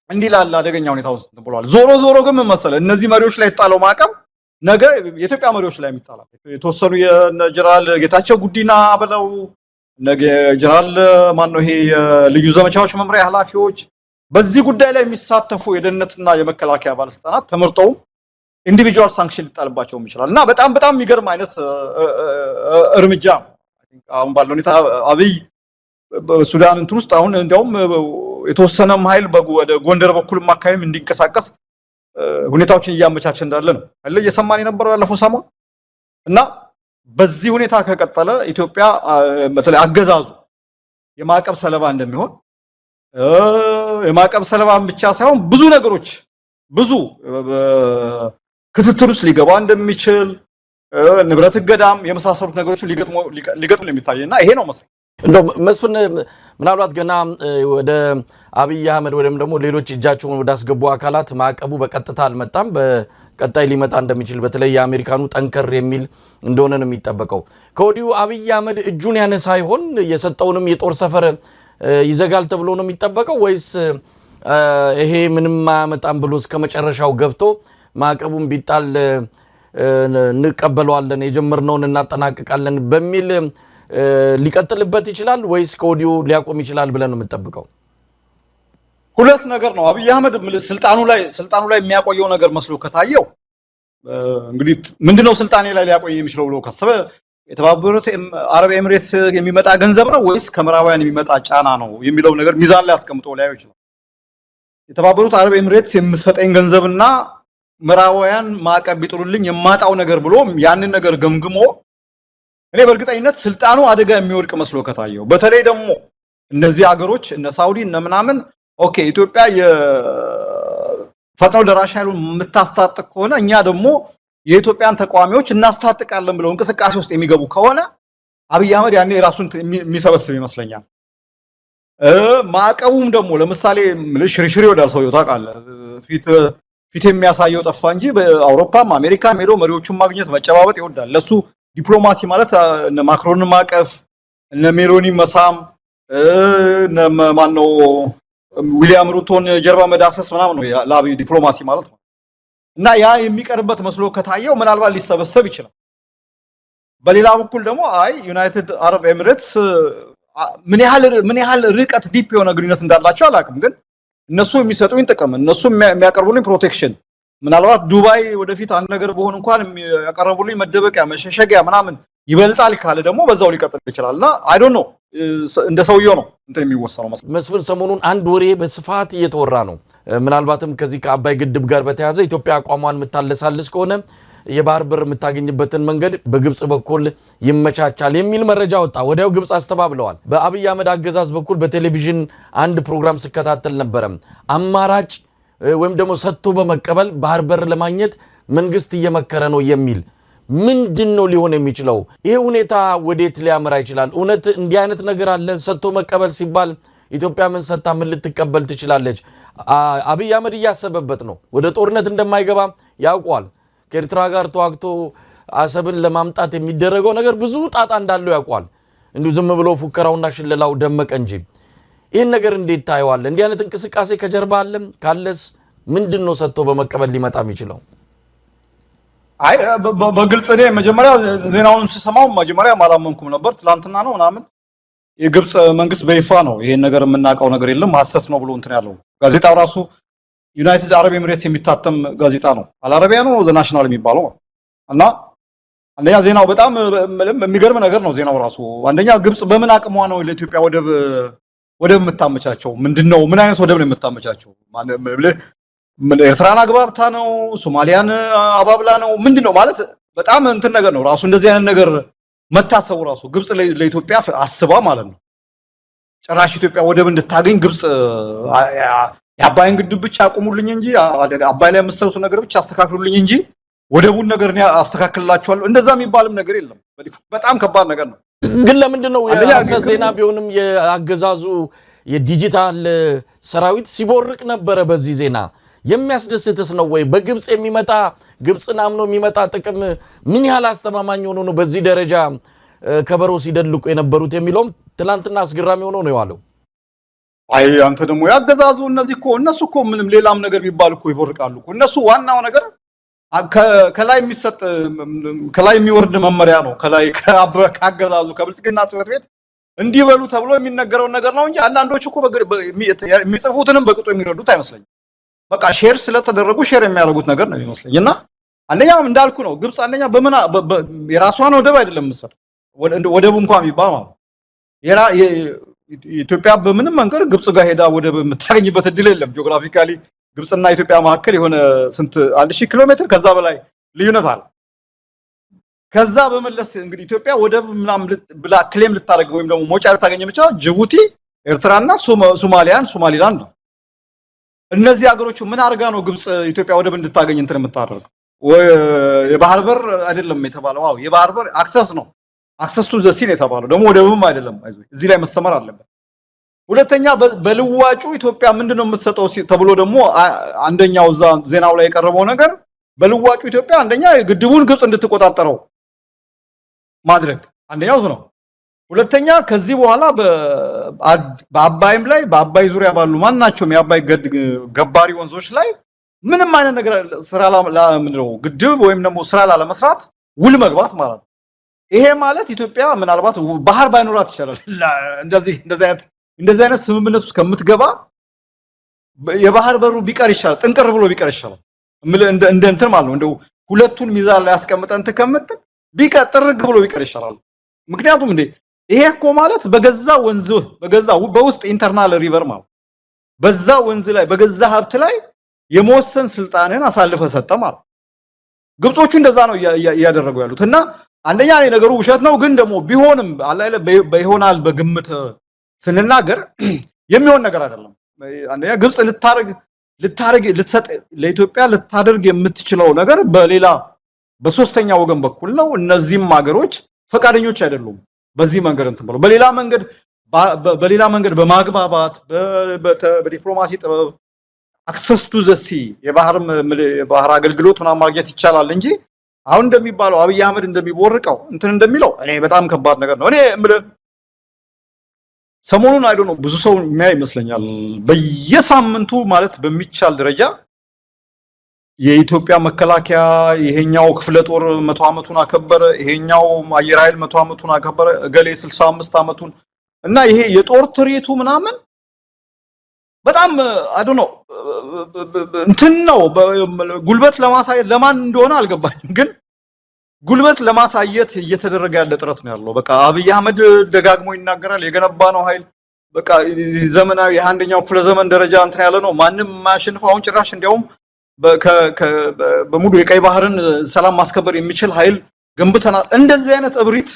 እንዲላላ አደገኛ ሁኔታ ውስጥ ብሏል። ዞሮ ግን ምን መሰለህ እነዚህ መሪዎች ላይ የጣለው ማዕቀብ ነገ የኢትዮጵያ መሪዎች ላይ የሚጣላል። የተወሰኑ የጀነራል ጌታቸው ጉዲና ብለው ነገ ጀነራል ማን ነው ይሄ ልዩ ዘመቻዎች መምሪያ ኃላፊዎች በዚህ ጉዳይ ላይ የሚሳተፉ የደህንነትና የመከላከያ ባለስልጣናት ተመርጠው ኢንዲቪጁዋል ሳንክሽን ሊጣልባቸው ይችላል እና በጣም የሚገርም አይነት እርምጃ አሁን ባለው ሁኔታ አብይ በሱዳን እንትን ውስጥ አሁን እንዲያውም የተወሰነም ኃይል ወደ ጎንደር በኩል አካባቢም እንዲንቀሳቀስ ሁኔታዎችን እያመቻቸ እንዳለ ነው አይደል እየሰማን የነበረው ያለፈው ሰሞን እና በዚህ ሁኔታ ከቀጠለ ኢትዮጵያ በተለይ አገዛዙ የማዕቀብ ሰለባ እንደሚሆን የማዕቀብ ሰለባን ብቻ ሳይሆን ብዙ ነገሮች ብዙ ክትትል ውስጥ ሊገባ እንደሚችል ንብረት እገዳም የመሳሰሉት ነገሮችን ሊገጥሙ የሚታየና ይሄ ነው መሰለኝ እንደው መስፍን ምናልባት ገና ወደ አብይ አህመድ ወይም ደግሞ ሌሎች እጃቸውን ወዳስገቡ አካላት ማዕቀቡ በቀጥታ አልመጣም በቀጣይ ሊመጣ እንደሚችል በተለይ የአሜሪካኑ ጠንከር የሚል እንደሆነ ነው የሚጠበቀው ከወዲሁ አብይ አህመድ እጁን ያነሳ ይሆን የሰጠውንም የጦር ሰፈር ይዘጋል ተብሎ ነው የሚጠበቀው ወይስ ይሄ ምንም ማያመጣም ብሎ እስከ መጨረሻው ገብቶ ማዕቀቡን ቢጣል እንቀበለዋለን የጀመርነውን እናጠናቅቃለን በሚል ሊቀጥልበት ይችላል ወይስ ከወዲሁ ሊያቆም ይችላል ብለን ነው የምንጠብቀው? ሁለት ነገር ነው። አብይ አህመድ ስልጣኑ ላይ የሚያቆየው ነገር መስሎ ከታየው እንግዲህ ምንድነው ስልጣኔ ላይ ሊያቆይ የሚችለው ብሎ ካሰበ የተባበሩት አረብ ኤሚሬትስ የሚመጣ ገንዘብ ነው ወይስ ከምዕራባውያን የሚመጣ ጫና ነው የሚለው ነገር ሚዛን ላይ አስቀምጦ ሊያዩ ይችላል። የተባበሩት አረብ ኤሚሬትስ የምትሰጠኝ ገንዘብና ምዕራባውያን ማዕቀብ ቢጥሉልኝ የማጣው ነገር ብሎ ያንን ነገር ገምግሞ እኔ በእርግጠኝነት ስልጣኑ አደጋ የሚወድቅ መስሎ ከታየው በተለይ ደግሞ እነዚህ ሀገሮች እነ ሳውዲ እነ ምናምን ኦኬ ኢትዮጵያ የፈጥኖ ደራሽ ኃይሉን የምታስታጥቅ ከሆነ እኛ ደግሞ የኢትዮጵያን ተቋሚዎች እናስታጥቃለን ብለው እንቅስቃሴ ውስጥ የሚገቡ ከሆነ አብይ አህመድ ያኔ ራሱን የሚሰበስብ ይመስለኛል። ማዕቀቡም ደግሞ ለምሳሌ ሽርሽር ይወዳል ሰውየው ታውቃለህ ፊት የሚያሳየው ጠፋ እንጂ በአውሮፓም አሜሪካም ሄዶ መሪዎቹን ማግኘት መጨባበጥ ይወዳል። ለሱ ዲፕሎማሲ ማለት እነ ማክሮንን ማቀፍ እነ ሜሎኒ መሳም እነ ማነው ዊሊያም ሩቶን ጀርባ መዳሰስ ምናምን ነው ለአብይ ዲፕሎማሲ ማለት ነው። እና ያ የሚቀርበት መስሎ ከታየው ምናልባት ሊሰበሰብ ይችላል። በሌላ በኩል ደግሞ አይ ዩናይትድ አረብ ኤሚሬትስ ምን ያህል ርቀት ዲፕ የሆነ ግንኙነት እንዳላቸው አላውቅም፣ ግን እነሱ የሚሰጡኝ ጥቅም እነሱ የሚያቀርቡልኝ ፕሮቴክሽን ምናልባት ዱባይ ወደፊት አንድ ነገር በሆነ እንኳን ያቀርቡልኝ መደበቂያ መሸሸጊያ ምናምን ይበልጣል ካለ ደግሞ በዛው ሊቀጥል ይችላልና አይ ዶንት ኖ እንደ ሰውየው ነው እንትን የሚወሰነው። መስፍን ሰሞኑን አንድ ወሬ በስፋት እየተወራ ነው። ምናልባትም ከዚህ ከአባይ ግድብ ጋር በተያያዘ ኢትዮጵያ አቋሟን የምታለሳልስ ከሆነ የባህር በር የምታገኝበትን መንገድ በግብጽ በኩል ይመቻቻል የሚል መረጃ ወጣ። ወዲያው ግብጽ አስተባብለዋል። በአብይ አህመድ አገዛዝ በኩል በቴሌቪዥን አንድ ፕሮግራም ሲከታተል ነበረ። አማራጭ ወይም ደግሞ ሰጥቶ በመቀበል ባህር በር ለማግኘት መንግስት እየመከረ ነው የሚል ምንድነው ሊሆን የሚችለው? ይሄ ሁኔታ ወዴት ሊያመራ ይችላል? እውነት እንዲህ አይነት ነገር አለ? ሰጥቶ መቀበል ሲባል ኢትዮጵያ ምን ሰጣ ምን ልትቀበል ትችላለች? አብይ አህመድ እያሰበበት ነው። ወደ ጦርነት እንደማይገባ ያውቋል። ከኤርትራ ጋር ተዋግቶ አሰብን ለማምጣት የሚደረገው ነገር ብዙ ጣጣ እንዳለው ያውቋል። እንዲሁ ዝም ብሎ ፉከራውና ሽለላው ደመቀ እንጂ ይህን ነገር እንዴት ታየዋለህ? እንዲህ አይነት እንቅስቃሴ ከጀርባ አለ? ካለስ ምንድነው ሰጥቶ በመቀበል ሊመጣ የሚችለው? አይ በግልጽ እኔ መጀመሪያ ዜናውን ሲሰማው መጀመሪያ አላመንኩም ነበር። ትላንትና ነው ምናምን የግብጽ መንግስት በይፋ ነው ይሄን ነገር የምናውቀው ነገር የለም ሐሰት ነው ብሎ እንትን ያለው። ጋዜጣው ራሱ ዩናይትድ አረብ ኤሚሬትስ የሚታተም ጋዜጣ ነው። አልአረቢያ ነው ዘ ናሽናል የሚባለው እና አንደኛ ዜናው በጣም የሚገርም ነገር ነው። ዜናው ራሱ አንደኛ ግብጽ በምን አቅሟ ነው ለኢትዮጵያ ወደብ የምታመቻቸው? ምንድነው ምን አይነት ወደብ ነው የምታመቻቸው? ኤርትራን አግባብታ ነው? ሶማሊያን አባብላ ነው? ምንድነው ማለት በጣም እንትን ነገር ነው ራሱ። እንደዚህ አይነት ነገር መታሰቡ ራሱ ግብጽ ለኢትዮጵያ አስባ ማለት ነው። ጭራሽ ኢትዮጵያ ወደብ እንድታገኝ ግብጽ የአባይን ግድብ ብቻ አቁሙልኝ እንጂ አባይ ላይ የምትሰሩት ነገር ብቻ አስተካክሉልኝ እንጂ ወደቡን ነገር እኔ አስተካክልላችኋለሁ እንደዛ የሚባልም ነገር የለም። በጣም ከባድ ነገር ነው። ግን ለምንድን ነው የሐሰት ዜና ቢሆንም የአገዛዙ የዲጂታል ሰራዊት ሲቦርቅ ነበረ በዚህ ዜና? የሚያስደስትስ ነው ወይ? በግብጽ የሚመጣ ግብጽን አምኖ የሚመጣ ጥቅም ምን ያህል አስተማማኝ ሆኖ ነው በዚህ ደረጃ ከበሮ ሲደልቁ የነበሩት የሚለውም ትናንትና አስገራሚ ሆኖ ነው የዋለው። አይ አንተ ደግሞ ያገዛዙ እነሱ እኮ ምንም ሌላም ነገር ቢባል እኮ ይቦርቃሉ እኮ። እነሱ ዋናው ነገር ከላይ የሚሰጥ ከላይ የሚወርድ መመሪያ ነው። ከላይ ከአገዛዙ ከብልጽግና ጽሕፈት ቤት እንዲበሉ ተብሎ የሚነገረው ነገር ነው እንጂ አንዳንዶች እኮ የሚጽፉትንም በቅጡ የሚረዱት አይመስለኝም። በቃ ሼር ስለተደረጉ ሼር የሚያደርጉት ነገር ነው የሚመስለኝ። እና አንደኛ እንዳልኩ ነው ግብጽ አንደኛ በመና የራሷን ወደብ አይደለም መስጠት ወደቡ እንኳን የሚባል ማለት ኢትዮጵያ በምንም መንገድ ግብጽ ጋር ሄዳ ወደብ የምታገኝበት እድል የለም። ጂኦግራፊካሊ ግብጽና ኢትዮጵያ መካከል የሆነ ስንት 1000 ኪሎ ሜትር ከዛ በላይ ልዩነት አለ። ከዛ በመለስ እንግዲህ ኢትዮጵያ ወደብ ምናምን ብላ ክሌም ልታደርግ ወይም ደግሞ ሞጫ ልታገኝ ብቻ ጅቡቲ፣ ኤርትራና ሶማሊላንድ ነው። እነዚህ ሀገሮች ምን አድርጋ ነው ግብጽ ኢትዮጵያ ወደብ እንድታገኝ እንትን የምታደርገው? የባህር በር አይደለም የተባለው። አዎ የባህር በር አክሰስ ነው። አክሰስ ቱ ዘ ሲን የተባለው ደግሞ ወደብም አይደለም። እዚህ ላይ መሰመር አለበት። ሁለተኛ በልዋጩ ኢትዮጵያ ምንድነው የምትሰጠው ተብሎ ደግሞ አንደኛው እዛ ዜናው ላይ የቀረበው ነገር በልዋጩ ኢትዮጵያ አንደኛ ግድቡን ግብጽ እንድትቆጣጠረው ማድረግ አንደኛው ነው። ሁለተኛ ከዚህ በኋላ በአባይም ላይ በአባይ ዙሪያ ባሉ ማናቸውም የአባይ ገባሪ ወንዞች ላይ ምንም አይነት ነገር ስራ ምንድነው ግድብ ወይም ደግሞ ስራ ላለመስራት ውል መግባት ማለት ነው። ይሄ ማለት ኢትዮጵያ ምናልባት ባህር ባይኖራት ይችላል እንደዚህ አይነት ስምምነት ውስጥ ከምትገባ የባህር በሩ ቢቀር ይሻላል፣ ጥንቅር ብሎ ቢቀር ይሻላል። እንደ እንትን ማለት ነው እንደው ሁለቱን ሚዛን ላይ ያስቀምጠን ተከምጥ ቢቀር ጥርግ ብሎ ቢቀር ይሻላል። ምክንያቱም ይሄ እኮ ማለት በገዛ ወንዝ በውስጥ ኢንተርናል ሪቨር ማለት በዛ ወንዝ ላይ በገዛ ሀብት ላይ የመወሰን ስልጣንን አሳልፈ ሰጠ ማለት። ግብጾቹ እንደዛ ነው እያደረጉ ያሉት። እና አንደኛ ነገሩ ውሸት ነው፣ ግን ደግሞ ቢሆንም አላለ በይሆናል በግምት ስንናገር የሚሆን ነገር አይደለም። አንደኛ ግብጽ ልትሰጥ ለኢትዮጵያ ልታደርግ የምትችለው ነገር በሶስተኛ ወገን በኩል ነው። እነዚህም ሀገሮች ፈቃደኞች አይደሉም በዚህ መንገድ እንትን ብለው በሌላ መንገድ በማግባባት በዲፕሎማሲ ጥበብ አክሰስ ቱ ዘ ሲ የባህር አገልግሎት ምናምን ማግኘት ይቻላል እንጂ አሁን እንደሚባለው አብይ አህመድ እንደሚቦርቀው እንትን እንደሚለው እኔ በጣም ከባድ ነገር ነው። እኔ ሰሞኑን ነው ብዙ ሰው የሚያይ ይመስለኛል በየሳምንቱ ማለት በሚቻል ደረጃ የኢትዮጵያ መከላከያ ይሄኛው ክፍለ ጦር 100 ዓመቱን አከበረ፣ ይሄኛው አየር ኃይል 100 ዓመቱን አከበረ፣ እገሌ 65 ዓመቱን እና ይሄ የጦር ትርኢቱ ምናምን በጣም ነው እንትን ነው ጉልበት ለማሳየት ለማን እንደሆነ አልገባኝም፣ ግን ጉልበት ለማሳየት እየተደረገ ያለ ጥረት ነው ያለው። በቃ አብይ አህመድ ደጋግሞ ይናገራል የገነባ ነው ኃይል በቃ ዘመናዊ የአንደኛው ክፍለ ዘመን ደረጃ እንትን ያለ ነው ማንም ማያሸንፈው። አሁን ጭራሽ እንዲያውም በሙሉ የቀይ ባህርን ሰላም ማስከበር የሚችል ኃይል ገንብተናል። እንደዚህ አይነት እብሪት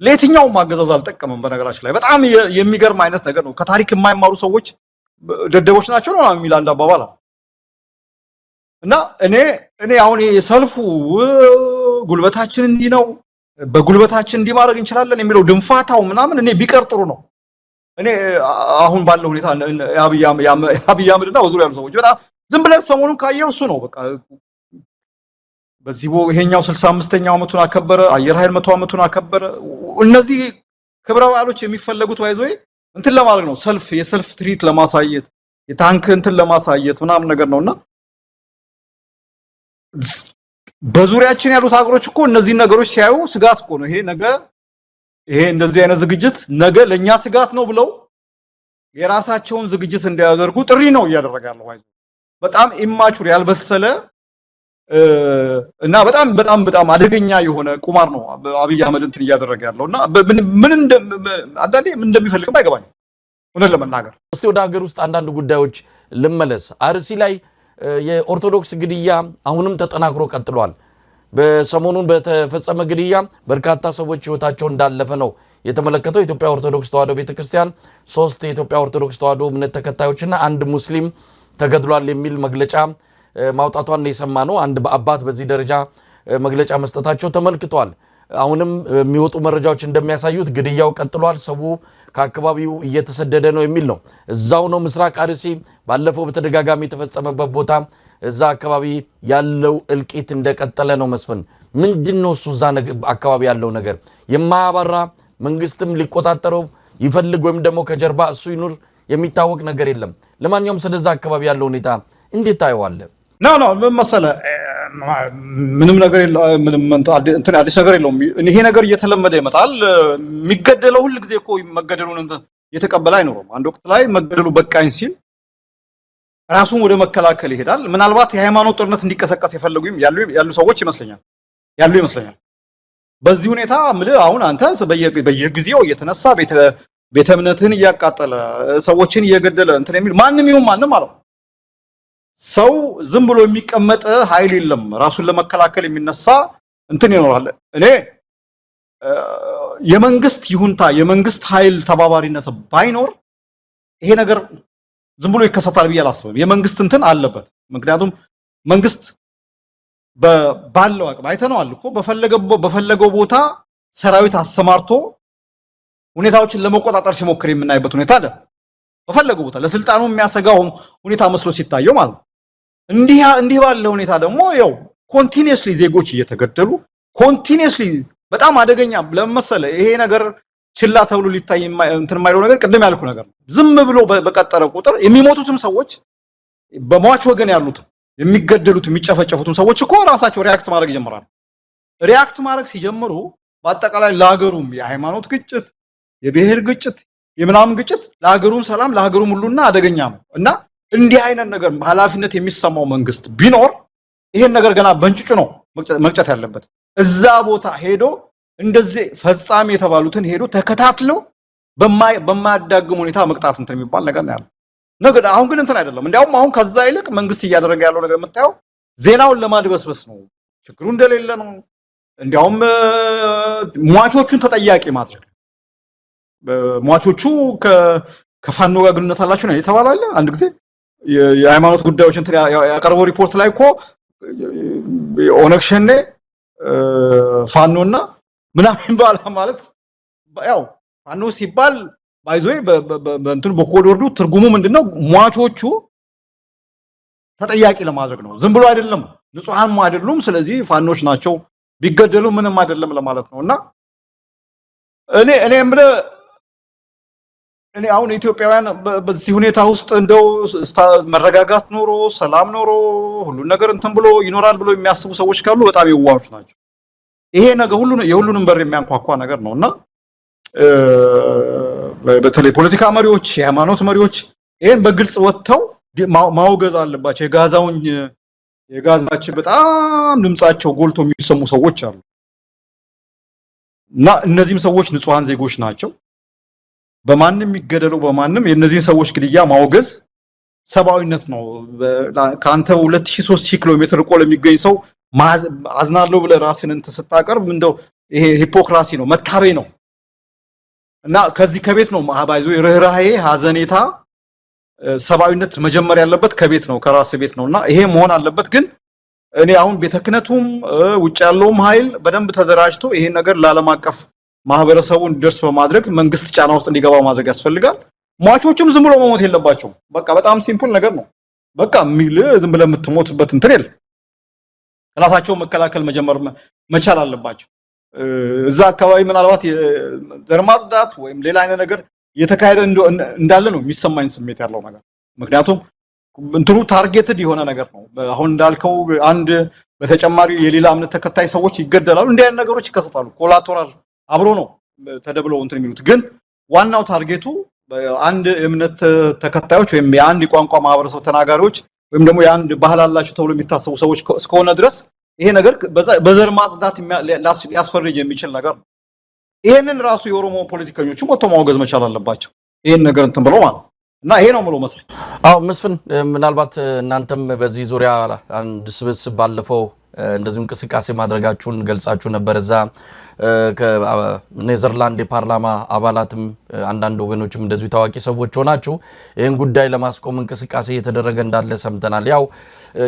ለየትኛው ማገዛዝ አልጠቀመም። በነገራችን ላይ በጣም የሚገርም አይነት ነገር ነው። ከታሪክ የማይማሩ ሰዎች ደደቦች ናቸው ነው የሚል አንድ አባባል እና እኔ አሁን የሰልፉ ጉልበታችን እንዲህ ነው በጉልበታችን እንዲህ ማድረግ እንችላለን የሚለው ድንፋታው ምናምን እኔ ቢቀር ጥሩ ነው። እኔ አሁን ባለው ሁኔታ አብይ አህመድና ወዙ ያሉ ሰዎች በጣም ዝም ብለህ ሰሞኑን ካየው እሱ ነው በቃ በዚህ ይሄኛው 65ኛው ዓመቱን አከበረ፣ አየር ኃይል 100 ዓመቱን አከበረ። እነዚህ ክብረ በዓሎች የሚፈለጉት ባይዞይ እንትን ለማድረግ ነው፣ የሰልፍ ትርኢት ለማሳየት የታንክ እንትን ለማሳየት ምናምን ነገር ነውና በዙሪያችን ያሉት ሀገሮች እኮ እነዚህ ነገሮች ሲያዩ ስጋት እኮ ነው። ይሄ እንደዚህ አይነት ዝግጅት ነገ ለኛ ስጋት ነው ብለው የራሳቸውን ዝግጅት እንዲያደርጉ ጥሪ ነው እያደረገ ያለው። በጣም ኢማቹር ያልበሰለ እና በጣም አደገኛ የሆነ ቁማር ነው አብይ አህመድ እንትን እያደረገ ያለውና ምን እንደሚፈልግም አይገባኝም እውነት ለመናገር። እስቲ ወደ ሀገር ውስጥ አንዳንድ ጉዳዮች ልመለስ። አርሲ ላይ የኦርቶዶክስ ግድያ አሁንም ተጠናክሮ ቀጥሏል። በሰሞኑን በተፈጸመ ግድያ በርካታ ሰዎች ህይወታቸው እንዳለፈ ነው የተመለከተው። የኢትዮጵያ ኦርቶዶክስ ተዋሕዶ ቤተክርስቲያን 3 የኢትዮጵያ ኦርቶዶክስ ተዋሕዶ እምነት ተከታዮችና 1 ሙስሊም ተገድሏል የሚል መግለጫ ማውጣቷን የሰማነው። አንድ በአባት በዚህ ደረጃ መግለጫ መስጠታቸው ተመልክቷል። አሁንም የሚወጡ መረጃዎች እንደሚያሳዩት ግድያው ቀጥሏል፣ ሰው ከአካባቢው እየተሰደደ ነው የሚል ነው። እዛው ነው ምስራቅ አርሲ ባለፈው በተደጋጋሚ የተፈጸመበት ቦታ እዛ አካባቢ ያለው እልቂት እንደቀጠለ ነው። መስፍን ምንድነው እሱ እዛ አካባቢ ያለው ነገር? የማያባራ መንግስትም ሊቆጣጠረው ይፈልግ ወይም ደግሞ ከጀርባ እሱ ይኑር የሚታወቅ ነገር የለም። ለማንኛውም ስለዛ አካባቢ ያለው ሁኔታ እንዴት ታየዋለህ? ምን መሰለህ፣ ምንም ነገር ምንም እንትን አዲስ ነገር የለውም። ይሄ ነገር እየተለመደ ይመጣል። የሚገደለው ሁሉ ጊዜ እኮ መገደሉን እየተቀበለ አይኖርም። አንድ ወቅት ላይ መገደሉ በቃኝ ሲል ራሱን ወደ መከላከል ይሄዳል። ምናልባት የሃይማኖት ጦርነት እንዲቀሰቀስ የፈለጉ ያሉ ሰዎች ይመስለኛል። በዚህ ሁኔታ አሁን አንተ በየጊዜው እየተነሳ ቤተ እምነትን እያቃጠለ ሰዎችን እየገደለ እንትን የሚል ማንም ይሁን ማንም አለው ሰው ዝም ብሎ የሚቀመጥ ኃይል የለም። ራሱን ለመከላከል የሚነሳ እንትን ይኖራል። እኔ የመንግስት ይሁንታ የመንግስት ኃይል ተባባሪነት ባይኖር ይሄ ነገር ዝም ብሎ ይከሰታል ብዬ አላስብም። የመንግስት እንትን አለበት። ምክንያቱም መንግስት ባለው አቅም አይተነዋል እኮ በፈለገው ቦታ ሰራዊት አሰማርቶ ሁኔታዎችን ለመቆጣጠር ሲሞክር የምናይበት ሁኔታ አለ። በፈለገው ቦታ ለስልጣኑ የሚያሰጋው ሁኔታ መስሎ ሲታየው ማለት ነው። እንዲህ ባለ ሁኔታ ደግሞ ያው ኮንቲኒየስሊ ዜጎች እየተገደሉ ኮንቲኒየስሊ በጣም አደገኛ ለመሰለ ይሄ ነገር ችላ ተብሎ ሊታይ እንትን የማይለው ነገር ቅድም ያልኩ ነገር ነው። ዝም ብሎ በቀጠረ ቁጥር የሚሞቱትም ሰዎች በሟች ወገን ያሉት የሚገደሉት የሚጨፈጨፉትም ሰዎች እኮ ራሳቸው ሪያክት ማድረግ ይጀምራሉ። ሪያክት ማድረግ ሲጀምሩ በአጠቃላይ ለሀገሩም የሃይማኖት ግጭት፣ የብሔር ግጭት፣ የምናምን ግጭት ለሀገሩም ሰላም ለሀገሩም ሁሉና አደገኛ ነው እና እንዲህ አይነት ነገር ኃላፊነት የሚሰማው መንግስት ቢኖር ይሄን ነገር ገና በእንጭጩ ነው መቅጨት ያለበት። እዛ ቦታ ሄዶ እንደዚህ ፈጻሚ የተባሉትን ሄዶ ተከታትሎ በማያዳግም ሁኔታ መቅጣት እንትን የሚባል ነገር ነው ያለው ነገር። አሁን ግን እንትን አይደለም። እንዲያውም አሁን ከዛ ይልቅ መንግስት እያደረገ ያለው ነገር የምታየው ዜናውን ለማድበስበስ ነው። ችግሩ እንደሌለ ነው። እንዲያውም ሟቾቹን ተጠያቂ ማድረግ ሟቾቹ ከፋኖ ጋር ግንኙነት አላቸው ነው የተባለ አንድ ጊዜ የሃይማኖት ጉዳዮች እንትን ያቀረበው ሪፖርት ላይ እኮ ኦነግ ሸኔ ፋኖና ምናምን ባላ ማለት ያው ፋኖ ሲባል ባይዞይ በእንትን በኮድ ወርዱ ትርጉሙ ምንድነው? ሟቾቹ ተጠያቂ ለማድረግ ነው። ዝም ብሎ አይደለም፣ ንጹሃን አይደሉም። ስለዚህ ፋኖች ናቸው ቢገደሉ ምንም አይደለም ለማለት ነውና እኔ አሁን ኢትዮጵያውያን በዚህ ሁኔታ ውስጥ እንደው መረጋጋት ኖሮ ሰላም ኖሮ ሁሉን ነገር እንትን ብሎ ይኖራል ብሎ የሚያስቡ ሰዎች ካሉ በጣም የዋሆች ናቸው። ይሄ ነገር የሁሉንም በር የሚያንኳኳ ነገር ነውና በተለይ ፖለቲካ መሪዎች፣ የሃይማኖት መሪዎች ይሄን በግልጽ ወጥተው ማውገዝ አለባቸው። የጋዛችን በጣም ድምጻቸው ጎልቶ የሚሰሙ ሰዎች አሉ እና እነዚህም ሰዎች ንጹሃን ዜጎች ናቸው። በማንም ይገደሉ በማንም የነዚህን ሰዎች ግድያ ማውገዝ ሰብአዊነት ነው። ካንተ 2000-3000 ኪሎ ሜትር ርቆ ለሚገኝ ሰው አዝናለሁ ብለህ ራስን እንትን ስታቀርብ እንደው ይሄ ሂፖክራሲ ነው፣ መታበይ ነው እና ከዚህ ከቤት ነው ማባይዞ ርህራሄ፣ ሀዘኔታ፣ ሰብአዊነት መጀመር ያለበት ከቤት ነው ከራስ ቤት ነውና ይሄ መሆን አለበት። ግን እኔ አሁን ቤተ ክህነቱም ውጭ ያለውም ኃይል በደንብ ተደራጅቶ ይሄን ነገር ለዓለም አቀፍ ማህበረሰቡን ደርስ በማድረግ መንግስት ጫና ውስጥ እንዲገባ ማድረግ ያስፈልጋል። ሟቾቹም ዝም ብሎ መሞት የለባቸው። በቃ በጣም ሲምፕል ነገር ነው። በቃ ዝም ብለህ የምትሞትበት እንትን የለም። ራሳቸውን መከላከል መጀመር መቻል አለባቸው። እዛ አካባቢ ምናልባት ዘር ማጽዳት ወይም ሌላ አይነት ነገር እየተካሄደ እንዳለ ነው የሚሰማኝ ስሜት ያለው ነገር። ምክንያቱም እንትኑ ታርጌትድ የሆነ ነገር ነው። አሁን እንዳልከው አንድ በተጨማሪ የሌላ እምነት ተከታይ ሰዎች ይገደላሉ። እንዲህ አይነት ነገሮች ይከሰታሉ። ኮላተራል አብሮ ነው ተደብለው እንትን የሚሉት። ግን ዋናው ታርጌቱ አንድ እምነት ተከታዮች ወይም የአንድ ቋንቋ ማህበረሰብ ተናጋሪዎች ወይም ደግሞ የአንድ ባህል አላቸው ተብሎ የሚታሰቡ ሰዎች እስከሆነ ድረስ ይሄ ነገር በዘር ማጽዳት ሊያስፈርጅ የሚችል ነገር ነው። ይሄንን ራሱ የኦሮሞ ፖለቲከኞችም ወጥተው ማውገዝ መቻል አለባቸው። ይሄን ነገር እንትን ብለው ማለት እና ይሄ ነው ምለው መሰለኝ። አዎ መስፍን፣ ምናልባት እናንተም በዚህ ዙሪያ አንድ ስብስብ ባለፈው እንደዚህ እንቅስቃሴ ማድረጋችሁን ገልጻችሁ ነበር። እዛ ከኔዘርላንድ የፓርላማ አባላትም አንዳንድ ወገኖችም እንደዚህ ታዋቂ ሰዎች ሆናችሁ ይህን ጉዳይ ለማስቆም እንቅስቃሴ እየተደረገ እንዳለ ሰምተናል። ያው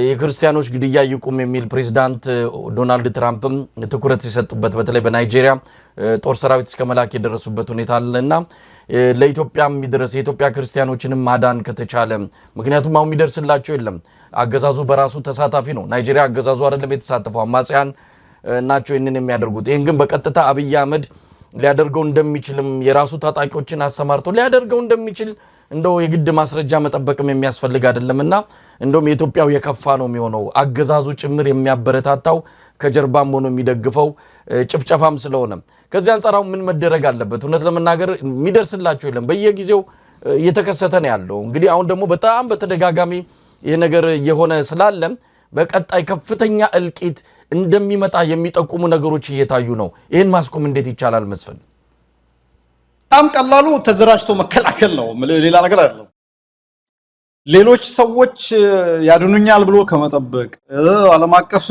የክርስቲያኖች ግድያ ይቁም የሚል ፕሬዝዳንት ዶናልድ ትራምፕም ትኩረት ሲሰጡበት በተለይ በናይጄሪያ ጦር ሰራዊት እስከ መላክ የደረሱበት ሁኔታ አለና ለኢትዮጵያ የሚደርስ የኢትዮጵያ ክርስቲያኖችንም ማዳን ከተቻለ ምክንያቱም አሁን የሚደርስላቸው የለም አገዛዙ በራሱ ተሳታፊ ነው ናይጄሪያ አገዛዙ አይደለም የተሳተፈው አማጽያን ናቸው ይህንን የሚያደርጉት ይህን ግን በቀጥታ አብይ አህመድ ሊያደርገው እንደሚችልም የራሱ ታጣቂዎችን አሰማርቶ ሊያደርገው እንደሚችል እንደው የግድ ማስረጃ መጠበቅም የሚያስፈልግ አይደለምና እንደውም የኢትዮጵያው የከፋ ነው የሚሆነው አገዛዙ ጭምር የሚያበረታታው ከጀርባም ሆኖ የሚደግፈው ጭፍጨፋም ስለሆነ ከዚህ አንጻራው ምን መደረግ አለበት እውነት ለመናገር የሚደርስላቸው የለም በየጊዜው እየተከሰተ ነው ያለው እንግዲህ አሁን ደግሞ በጣም በተደጋጋሚ ይሄ ነገር የሆነ ስላለ በቀጣይ ከፍተኛ እልቂት እንደሚመጣ የሚጠቁሙ ነገሮች እየታዩ ነው ይሄን ማስቆም እንዴት ይቻላል መስፈን በጣም ቀላሉ ተደራጅቶ መከላከል ነው ሌላ ነገር አይደለም ሌሎች ሰዎች ያድኑኛል ብሎ ከመጠበቅ ዓለም አቀፍ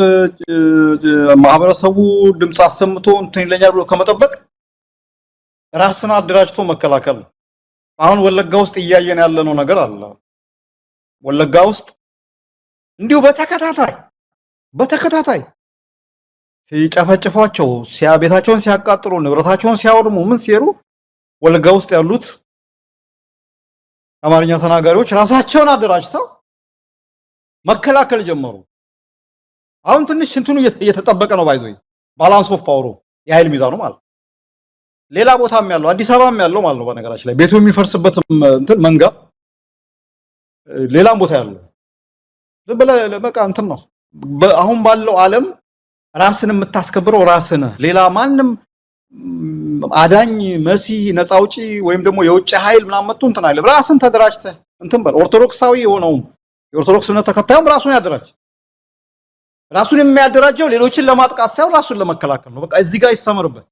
ማህበረሰቡ ድምጽ አሰምቶ እንትን ይለኛል ብሎ ከመጠበቅ ራስን አደራጅቶ መከላከል ነው አሁን ወለጋ ውስጥ እያየን ያለነው ነገር አለ ወለጋ ውስጥ እንዲሁ በተከታታይ ሲጨፈጭፏቸው ቤታቸውን ሲያቃጥሉ ንብረታቸውን ሲያወድሙ ምን ሲሩ ወለጋ ውስጥ ያሉት አማርኛ ተናጋሪዎች ራሳቸውን አደራጅተው መከላከል ጀመሩ አሁን ትንሽ እንትኑ እየተጠበቀ ነው ባይዞይ ባላንስ ኦፍ ፓወሩ የኃይል ሚዛኑ ማለት ሌላ ቦታም ያለው አዲስ አበባም ያለው ማለት ነው በነገራችን ላይ ቤቱ የሚፈርስበት እንትን መንጋ ሌላም ቦታ ያለው በቃ እንትን ነው አሁን ባለው ዓለም ራስን የምታስከብረው ራስን ሌላ ማንም አዳኝ መሲህ ነፃ አውጪ ወይም ደግሞ የውጭ ኃይል ምናምን መጥቶ እንትን አይደለም ራስን ተደራጅተህ እንትን በል ኦርቶዶክሳዊ የሆነው የኦርቶዶክስ እምነት ተከታዩም ራሱን ያደራጅ ራሱን የሚያደራጀው ሌሎችን ለማጥቃት ሳይሆን ራሱን ለመከላከል ነው በቃ እዚህ ጋር ይሰመርበት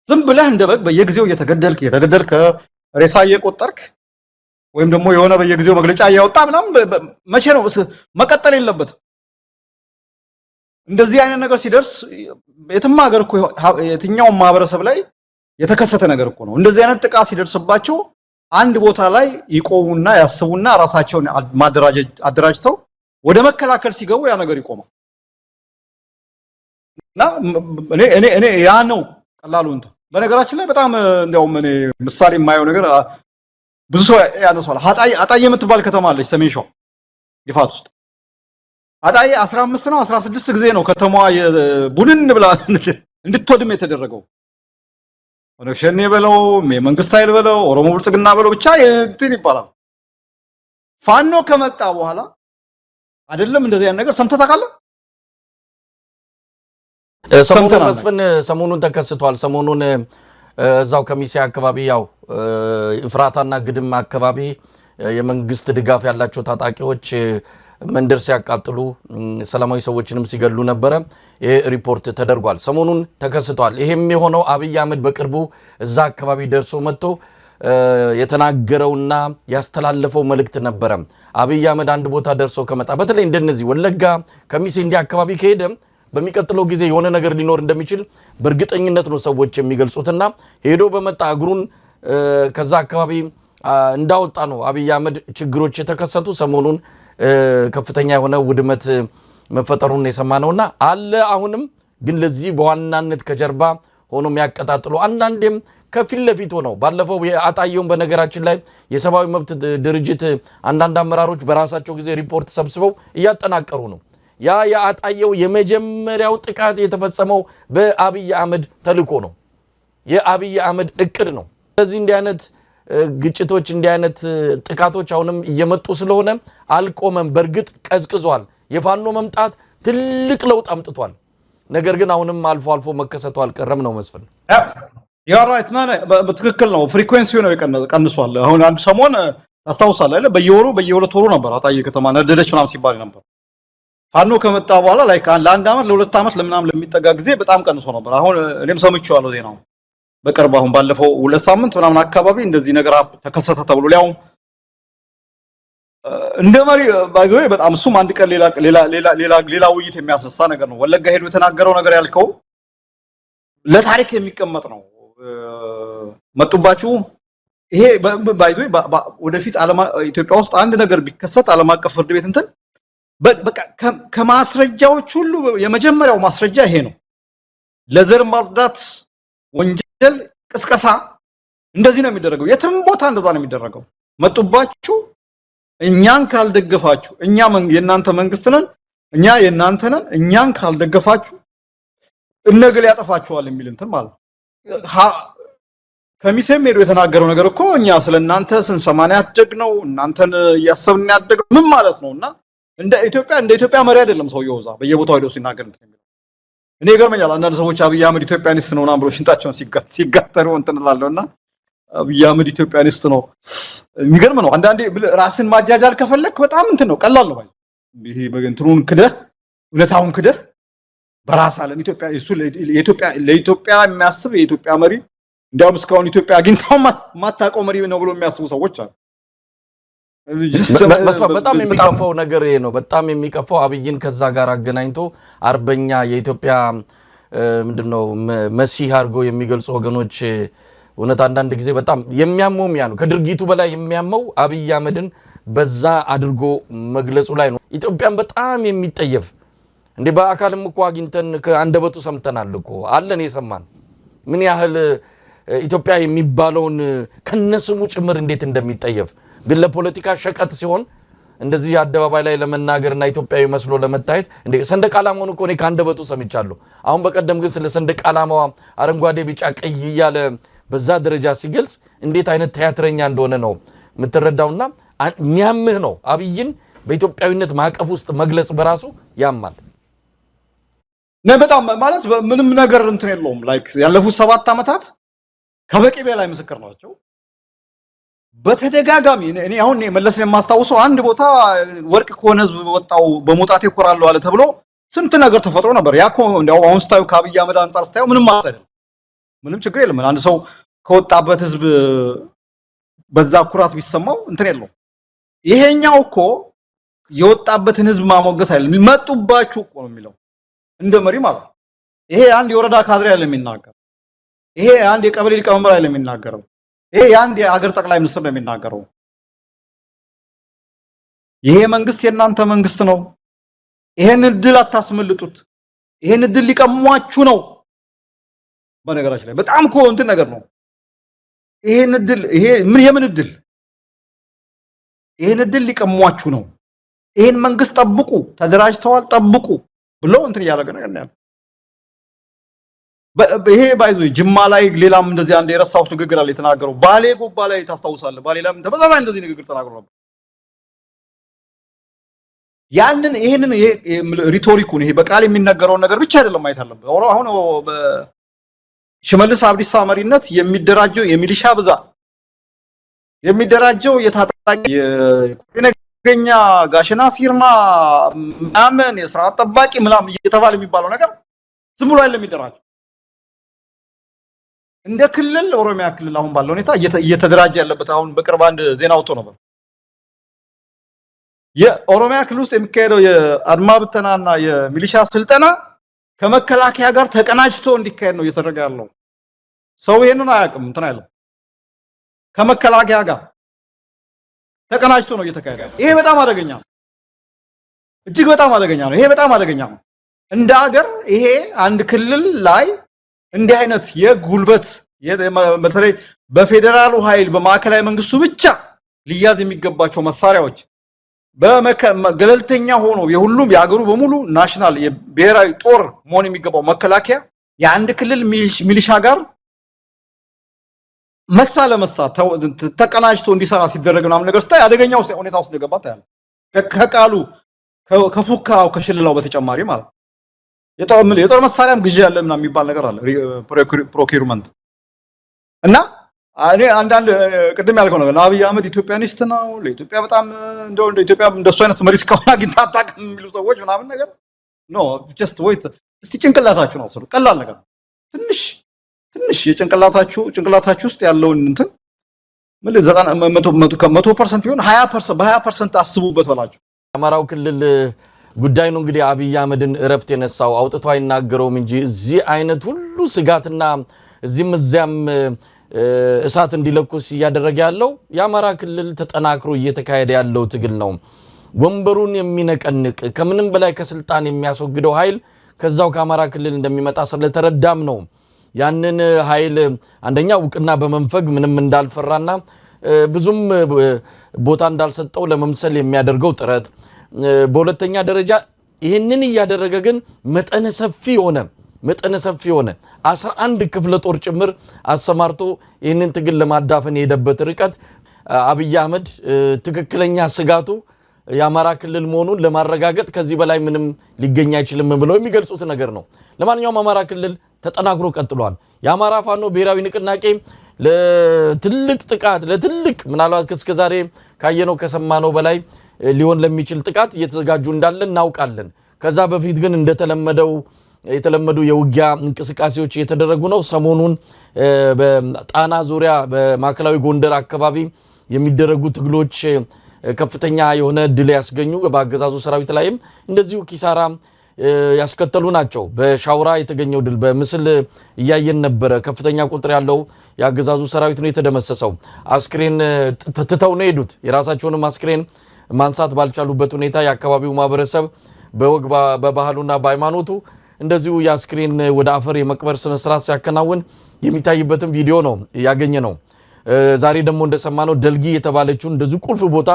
ዝም ብለህ እንደ በግ በየጊዜው እየተገደልክ ሬሳ እየቆጠርክ ወይም ደግሞ የሆነ በየጊዜው መግለጫ እያወጣ ምናምን መቼ ነው መቀጠል የለበትም እንደዚህ አይነት ነገር ሲደርስ የትም ሀገር እኮ የትኛው ማህበረሰብ ላይ የተከሰተ ነገር እኮ ነው እንደዚህ አይነት ጥቃት ሲደርስባቸው አንድ ቦታ ላይ ይቆሙና ያስቡና ራሳቸውን አደራጅተው ወደ መከላከል ሲገቡ ያ ነገር ይቆማል እና እኔ ያ ነው ቀላሉ እንትን በነገራችን ላይ በጣም እንደውም እኔ ምሳሌ የማየው ነገር ብዙ ሰው ያነሳዋል አጣዬ የምትባል ከተማ አለች ሰሜን ሸዋ ይፋት ውስጥ አጣዬ 15 ነው 16 ጊዜ ነው ከተማዋ ቡንን ብላ እንድትወድም የተደረገው ኦነግሸኔ በለው መንግስት ኃይል በለው ኦሮሞ ብልጽግና በለው ብቻ እንትን ይባላል ፋኖ ከመጣ በኋላ አይደለም እንደዚህ አይነት ነገር ሰምተህ ታውቃለህ ሰሞኑን ተከስቷል ሰሞኑን እዛው ከሚሴ አካባቢ ያው ፍራታና ግድም አካባቢ የመንግስት ድጋፍ ያላቸው ታጣቂዎች መንደር ሲያቃጥሉ ሰላማዊ ሰዎችንም ሲገሉ ነበር ይሄ ሪፖርት ተደርጓል ሰሞኑን ተከስቷል ይሄም የሆነው አብይ አህመድ በቅርቡ እዛ አካባቢ ደርሶ መጥቶ የተናገረውና ያስተላለፈው መልእክት ነበር አብይ አህመድ አንድ ቦታ ደርሶ ከመጣ በተለይ እንደነዚህ ወለጋ ከሚሴ እንዲ አካባቢ ከሄደ በሚቀጥለው ጊዜ የሆነ ነገር ሊኖር እንደሚችል በእርግጠኝነት ነው ሰዎች የሚገልጹትና ሄዶ በመጣ እግሩን ከዛ አካባቢ እንዳወጣ ነው አብይ አህመድ ችግሮች የተከሰቱ ሰሞኑን ከፍተኛ የሆነ ውድመት መፈጠሩን የሰማነውና አለ አሁንም ግን ለዚህ በዋናነት ከጀርባ ሆኖ የሚያቀጣጥሉ አንዳንዴም ከፊት ለፊት ሆነው ባለፈው የአጣየውን በነገራችን ላይ የሰብአዊ መብት ድርጅት አንዳንድ አመራሮች በራሳቸው ጊዜ ሪፖርት ሰብስበው እያጠናቀሩ ነው ያ የአጣየው የመጀመሪያው ጥቃት የተፈጸመው በአብይ አህመድ ተልኮ ነው የአብይ አህመድ እቅድ ነው ስለዚህ እንዲህ አይነት ግጭቶች እንዲህ አይነት ጥቃቶች አሁንም እየመጡ ስለሆነ አልቆመም በርግጥ ቀዝቅዟል የፋኖ መምጣት ትልቅ ለውጥ አምጥቷል ነገር ግን አሁንም አልፎ አልፎ መከሰቱ አልቀረም ነው መስፈን ያ ራይት በትክክል ነው ፍሪኩዌንሲው ነው ቀንሷል አሁን አንድ ሰሞን አስታውሳለሁ አይደል በየሁለት ወሩ ነበር አጣየ ከተማ ነደደች ምናምን ሲባል ነበር ፋኖ ከመጣ በኋላ ላይ ለአንድ አመት ለሁለት አመት ለምናም ለሚጠጋ ጊዜ በጣም ቀንሶ ነበር አሁን እኔም ሰምቼዋለሁ ዜናው በቅርብ አሁን ባለፈው ሁለት ሳምንት ምናምን አካባቢ እንደዚህ ነገር ተከሰተ ተብሎ ሊያው እንደ መሪ ባይዘው በጣም እሱም አንድ ቀን ሌላ ውይይት የሚያስነሳ ነገር ነው ወለጋ ሄዶ የተናገረው ነገር ያልከው ለታሪክ የሚቀመጥ ነው መጡባችሁ ይሄ ባይዞ ወደፊት ኢትዮጵያ ውስጥ አንድ ነገር ቢከሰት ዓለም አቀፍ ፍርድ ቤት እንትን በቃ ከማስረጃዎች ሁሉ የመጀመሪያው ማስረጃ ይሄ ነው። ለዘር ማጽዳት ወንጀል ቅስቀሳ እንደዚህ ነው የሚደረገው። የትም ቦታ እንደዛ ነው የሚደረገው። መጡባችሁ እኛን ካልደገፋችሁ እኛ የእናንተ መንግስት ነን፣ እኛ የእናንተ ነን፣ እኛን ካልደገፋችሁ እነገል ያጠፋችኋል የሚል እንትን ማለት ከሚሴም ሄዶ የተናገረው ነገር እኮ እኛ ስለናንተ ስንሰማን ያደግነው እናንተን ያሰብን ያደግነው ምን ማለት ነውና እንደ ኢትዮጵያ መሪ አይደለም ሰውየው እዛ በየቦታው ሄዶ ሲናገር እንትን የሚለው እኔ ይገርመኛል። አንዳንድ ሰዎች አብይ አህመድ ኢትዮጵያኒስት ነው ምናምን ብሎ ሽንጣቸውን ሲጋተሩ እንትን እላለሁና አብይ አህመድ ኢትዮጵያኒስት ነው የሚገርም ነው። አንዳንዴ ራስን ማጃጃል ከፈለክ በጣም እንትን ነው ቀላል ነው። ይሄ እንትኑን ክደህ እውነታውን ክደህ በራስ ዓለም ለኢትዮጵያ የሚያስብ የኢትዮጵያ መሪ እንዲያውም እስካሁን ኢትዮጵያ አግኝታው ማታውቀው መሪ ነው ብሎ የሚያስቡ ሰዎች አሉ። በጣም የሚቀፈው ነገር ይሄ ነው። በጣም የሚቀፈው አብይን ከዛ ጋር አገናኝቶ አርበኛ የኢትዮጵያ ምንድነው መሲህ አድርጎ የሚገልጹ ወገኖች እውነት አንዳንድ ጊዜ በጣም የሚያመው ያ ነው። ከድርጊቱ በላይ የሚያመው አብይ አህመድን በዛ አድርጎ መግለጹ ላይ ነው። ኢትዮጵያን በጣም የሚጠየፍ እንዴ በአካልም እኮ አግኝተን ከአንደበቱ ሰምተናል እኮ አለን የሰማን ምን ያህል ኢትዮጵያ የሚባለውን ከነስሙ ጭምር እንዴት እንደሚጠየፍ ግን ለፖለቲካ ሸቀጥ ሲሆን እንደዚህ አደባባይ ላይ ለመናገርና ኢትዮጵያዊ መስሎ ለመታየት እንዴ ሰንደቅ ዓላማውን እኮ እኔ ከአንደበቱ ሰምቻለሁ። አሁን በቀደም ግን ስለ ሰንደቅ ዓላማዋ አረንጓዴ ቢጫ ቀይ እያለ በዛ ደረጃ ሲገልጽ እንዴት አይነት ቲያትረኛ እንደሆነ ነው የምትረዳውና የሚያምህ ነው። አብይን በኢትዮጵያዊነት ማዕቀፍ ውስጥ መግለጽ በራሱ ያማል። በጣም ማለት ምንም ነገር እንትን የለውም። ላይክ ያለፉት 7 ዓመታት ከበቂ በላይ ምስክር ናቸው። በተደጋጋሚ እኔ አሁን መለስን የማስታውሰው አንድ ቦታ ወርቅ ከሆነ ህዝብ ወጣው በመውጣት ይኮራሉ አለ ተብሎ ስንት ነገር ተፈጥሮ ነበር። ያኮ እንደው አሁን ስታዩ ከአብይ አህመድ አንፃር ስታዩ ምንም ማለት አይደለም። ምንም ችግር የለም። አንድ ሰው ከወጣበት ህዝብ በዛ ኩራት ቢሰማው እንትን የለውም። ይሄኛው እኮ የወጣበትን ህዝብ ማሞገስ አይደለም። መጡባችሁ እኮ ነው የሚለው እንደ መሪ ማለት። ይሄ አንድ የወረዳ ካድሬ አይደለም የሚናገር። ይሄ አንድ የቀበሌ ሊቀመንበር አይደለም የሚናገረው። ይሄ አንድ የአገር ጠቅላይ ሚኒስትር ነው የሚናገረው። ይሄ መንግስት የእናንተ መንግስት ነው። ይሄን እድል አታስመልጡት። ይሄን እድል ሊቀሟችሁ ነው። በነገራችን ላይ በጣም እኮ እንትን ነገር ነው። ይሄን እድል የምን እድል? ይሄን እድል ሊቀሟችሁ ነው። ይሄን መንግስት ጠብቁ፣ ተደራጅተዋል ጠብቁ ብሎ እንትን እያደረገ ነገር ነው ያለው። ይሄ ባይዞ ጅማ ላይ ሌላም እንደዚህ አንድ የረሳሁት ንግግር አለ የተናገረው። ባሌ ጎባ ላይ ታስታውሳለህ? ባሌ ላይ ተመሳሳይ እንደዚህ ንግግር ተናግሮ ነበር። ያንን ይሄንን ሪቶሪኩን ይሄ በቃል የሚነገረውን ነገር ብቻ አይደለም ማየት አለበት። አሁን በሽመልስ አብዲሳ መሪነት የሚደራጀው የሚሊሻ ብዛት የሚደራጀው የታጣቂ የኮኔገኛ ጋሽና ሲርና ምናምን የስርዓት ጠባቂ ምናምን እየተባለ የሚባለው ነገር ዝም ብሎ አይደለም የሚደራጀው። እንደ ክልል ኦሮሚያ ክልል አሁን ባለው ሁኔታ እየተደራጀ ያለበት አሁን በቅርብ አንድ ዜና ወጥቶ ነበር። የኦሮሚያ ክልል ውስጥ የሚካሄደው የአድማ ብተናና የሚሊሻ ስልጠና ከመከላከያ ጋር ተቀናጅቶ እንዲካሄድ ነው እየተደረገ ያለው። ሰው ይሄንን አያውቅም እንትን አይደለም። ከመከላከያ ጋር ተቀናጅቶ ነው እየተካሄደ ያለው። ይሄ በጣም አደገኛ ነው። እጅግ በጣም አደገኛ ነው። ይሄ በጣም አደገኛ ነው። እንደ ሀገር ይሄ አንድ ክልል ላይ እንዲህ አይነት የጉልበት በተለይ በፌደራሉ ኃይል በማዕከላዊ መንግስቱ ብቻ ሊያዝ የሚገባቸው መሳሪያዎች በገለልተኛ ሆኖ የሁሉም የሀገሩ በሙሉ ናሽናል የብሔራዊ ጦር መሆን የሚገባው መከላከያ የአንድ ክልል ሚሊሻ ጋር መሳ ለመሳ ተቀናጅቶ እንዲሰራ ሲደረግ ምናምን ነገር ስታይ አደገኛ ሁኔታ ውስጥ እንደገባ ታያለህ። ከቃሉ ከፉካው ከሽልላው በተጨማሪ ማለት ነው። የጦር መሳሪያም ግዢ ያለ ምናምን የሚባል ነገር አለ ፕሮኪርመንት እና እኔ አንዳንድ ቅድም ያልከው ነገር አብይ አህመድ ኢትዮጵያኒስት ነው ለኢትዮጵያ በጣም እንደው ኢትዮጵያ እንደሱ አይነት መሪ እስካሁን አግኝታ አታውቅም የሚሉ ሰዎች ምናምን ነገር ኖ ጀስት ዌይት እስቲ ጭንቅላታችሁን አስሩ። ቀላል ነገር ትንሽ ጭንቅላታችሁ ውስጥ ያለውን እንትን ምን 100% ቢሆን 20% በ20% አስቡበት በላችሁ። አማራው ክልል ጉዳይ ነው እንግዲህ አብይ አህመድን እረፍት የነሳው አውጥቶ አይናገረውም እንጂ እዚህ አይነት ሁሉ ስጋትና እዚህም እዚያም እሳት እንዲለኩስ እያደረገ ያለው የአማራ ክልል ተጠናክሮ እየተካሄደ ያለው ትግል ነው። ወንበሩን የሚነቀንቅ ከምንም በላይ ከስልጣን የሚያስወግደው ኃይል ከዛው ከአማራ ክልል እንደሚመጣ ስለተረዳም ነው ያንን ኃይል አንደኛ ውቅና በመንፈግ ምንም እንዳልፈራና ብዙም ቦታ እንዳልሰጠው ለመምሰል የሚያደርገው ጥረት፣ በሁለተኛ ደረጃ ይህንን እያደረገ ግን መጠነ ሰፊ ሆነ 11 ክፍለ ጦር ጭምር አሰማርቶ ይህንን ትግል ለማዳፈን የሄደበት ርቀት አብይ አህመድ ትክክለኛ ስጋቱ የአማራ ክልል መሆኑን ለማረጋገጥ ከዚህ በላይ ምንም ሊገኝ አይችልም ብለው የሚገልጹት ነገር ነው። ለማንኛውም አማራ ክልል ተጠናክሮ ቀጥሏል። የአማራ ፋኖ ብሔራዊ ንቅናቄ ለትልቅ ጥቃት ለትልቅ ምናልባት እስከዛሬ ካየነው ከሰማነው በላይ ሊሆን ለሚችል ጥቃት እየተዘጋጁ እንዳለ እናውቃለን። ከዛ በፊት ግን የተለመዱ የውጊያ እንቅስቃሴዎች እየተደረጉ ነው። ሰሞኑን በጣና ዙሪያ በማዕከላዊ ጎንደር አካባቢ የሚደረጉ ትግሎች ከፍተኛ የሆነ ድል ያስገኙ በአገዛዙ ሰራዊት ላይም እንደዚሁ ኪሳራ ያስከተሉ ናቸው። በሻውራ የተገኘው ድል በምስል እያየን ነበረ። ከፍተኛ ቁጥር ያለው የአገዛዙ ሰራዊት ነው የተደመሰሰው። አስክሬን ትተው ነው ሄዱት። የራሳቸውንም አስክሬን ማንሳት ባልቻሉበት ሁኔታ የአካባቢው ማህበረሰብ በወግ በባህሉና በሃይማኖቱ እንደዚሁ የአስክሬን ወደ አፈር የመቅበር ስነ ስርዓት ሲያከናውን የሚታይበትን ቪዲዮ ነው ያገኘ ነው። ዛሬ ደግሞ እንደሰማነው ደልጊ የተባለችው እንደዚሁ ቁልፍ ቦታ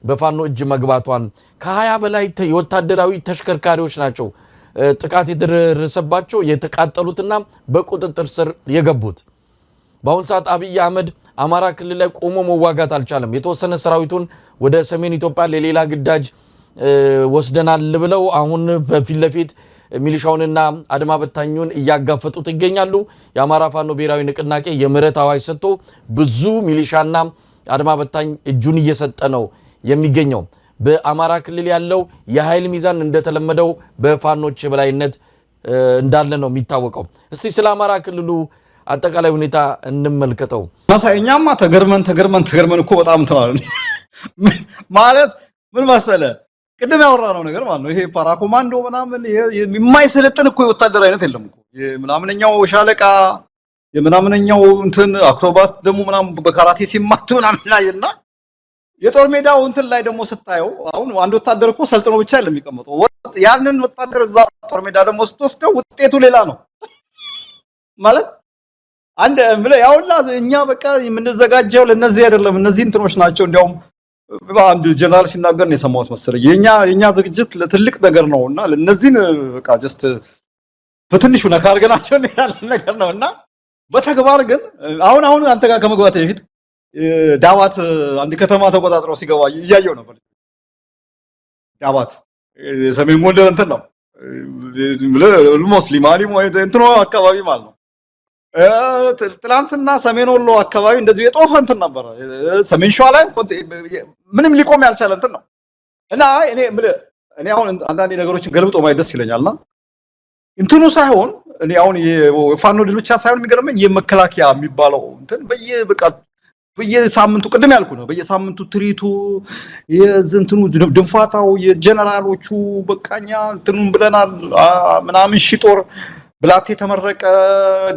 በፋኖ እጅ መግባቷን ከ20 በላይ የወታደራዊ ተሽከርካሪዎች ናቸው ጥቃት የደረሰባቸው የተቃጠሉትና በቁጥጥር ስር የገቡት። በአሁን ሰዓት አብይ አህመድ አማራ ክልል ላይ ቆሞ መዋጋት አልቻለም። የተወሰነ ሰራዊቱን ወደ ሰሜን ኢትዮጵያ ለሌላ ግዳጅ ወስደናል ብለው አሁን በፊት ለፊት ሚሊሻውንና አድማ በታኙን እያጋፈጡት ይገኛሉ። የአማራ ፋኖ ብሔራዊ ንቅናቄ የምህረት አዋጅ ሰጥቶ ብዙ ሚሊሻና አድማ በታኝ እጁን እየሰጠ ነው የሚገኘው። በአማራ ክልል ያለው የኃይል ሚዛን እንደተለመደው በፋኖች በላይነት እንዳለ ነው የሚታወቀው። እስቲ ስለ አማራ ክልሉ አጠቃላይ ሁኔታ እንመልከተው። እኛማ ተገርመን እኮ በጣም ተዋል ማለት ምን መሰለ ቅድም ያወራነው ነገር ማለት ነው። ይሄ ፓራ ኮማንዶ ምናምን የማይሰለጥን እኮ ወታደር አይነት የለም እኮ የምናምነኛው ሻለቃ የምናምነኛው እንትን አክሮባት ደግሞ ምናምን በካራቴ ሲማቱ ምናምን ላይና የጦር ሜዳው እንትን ላይ ደግሞ ስታየው አሁን አንድ ወታደር እኮ ሰልጥኖ ብቻ አይደለም የሚቀመጠው። ያንን ወታደር እዛ ጦር ሜዳ ደግሞ ስትወስደው ውጤቱ ሌላ ነው ማለት አንድ ብለ ያውላ እኛ በቃ የምንዘጋጀው ለነዚህ አይደለም እነዚህ እንትኖች ናቸው። እንዲያውም አንድ ጀነራል ሲናገር ነው የሰማሁት መሰለኝ የኛ ዝግጅት ለትልቅ ነገር ነውና ለነዚህን በቃ ጀስት በትንሹ ነካ አድርገናቸው ያለ ነገር ነውና በተግባር ግን አሁን አንተ ጋር ከመግባት በፊት ዳባት አንድ ከተማ ተቆጣጥረው ሲገባ እያየው ነበር። ዳባት ሰሜን ጎንደር እንትን ነው ሙስሊም አሊም ወይ እንትኖ አካባቢ ማለት ነው። ትላንትና ሰሜን ወሎ አካባቢ እንደዚህ የጦፈ እንትን ነበር። ሰሜን ሸዋ ላይ ምንም ሊቆም ያልቻለ እንትን ነው እና እኔ አሁን አንዳንድ ነገሮችን ገልብጦ ማየት ደስ ይለኛልና እንትኑ ሳይሆን እኔ አሁን የፋኖ ድል ብቻ ሳይሆን የሚገርመኝ የመከላከያ የሚባለው እንትን በየሳምንቱ ቅድም ያልኩ ነው በየሳምንቱ ትሪቱ የዝንትኑ ድንፋታው የጀነራሎቹ በቃኛ እንትኑን ብለናል ምናምን ሺጦር ብላቴ ተመረቀ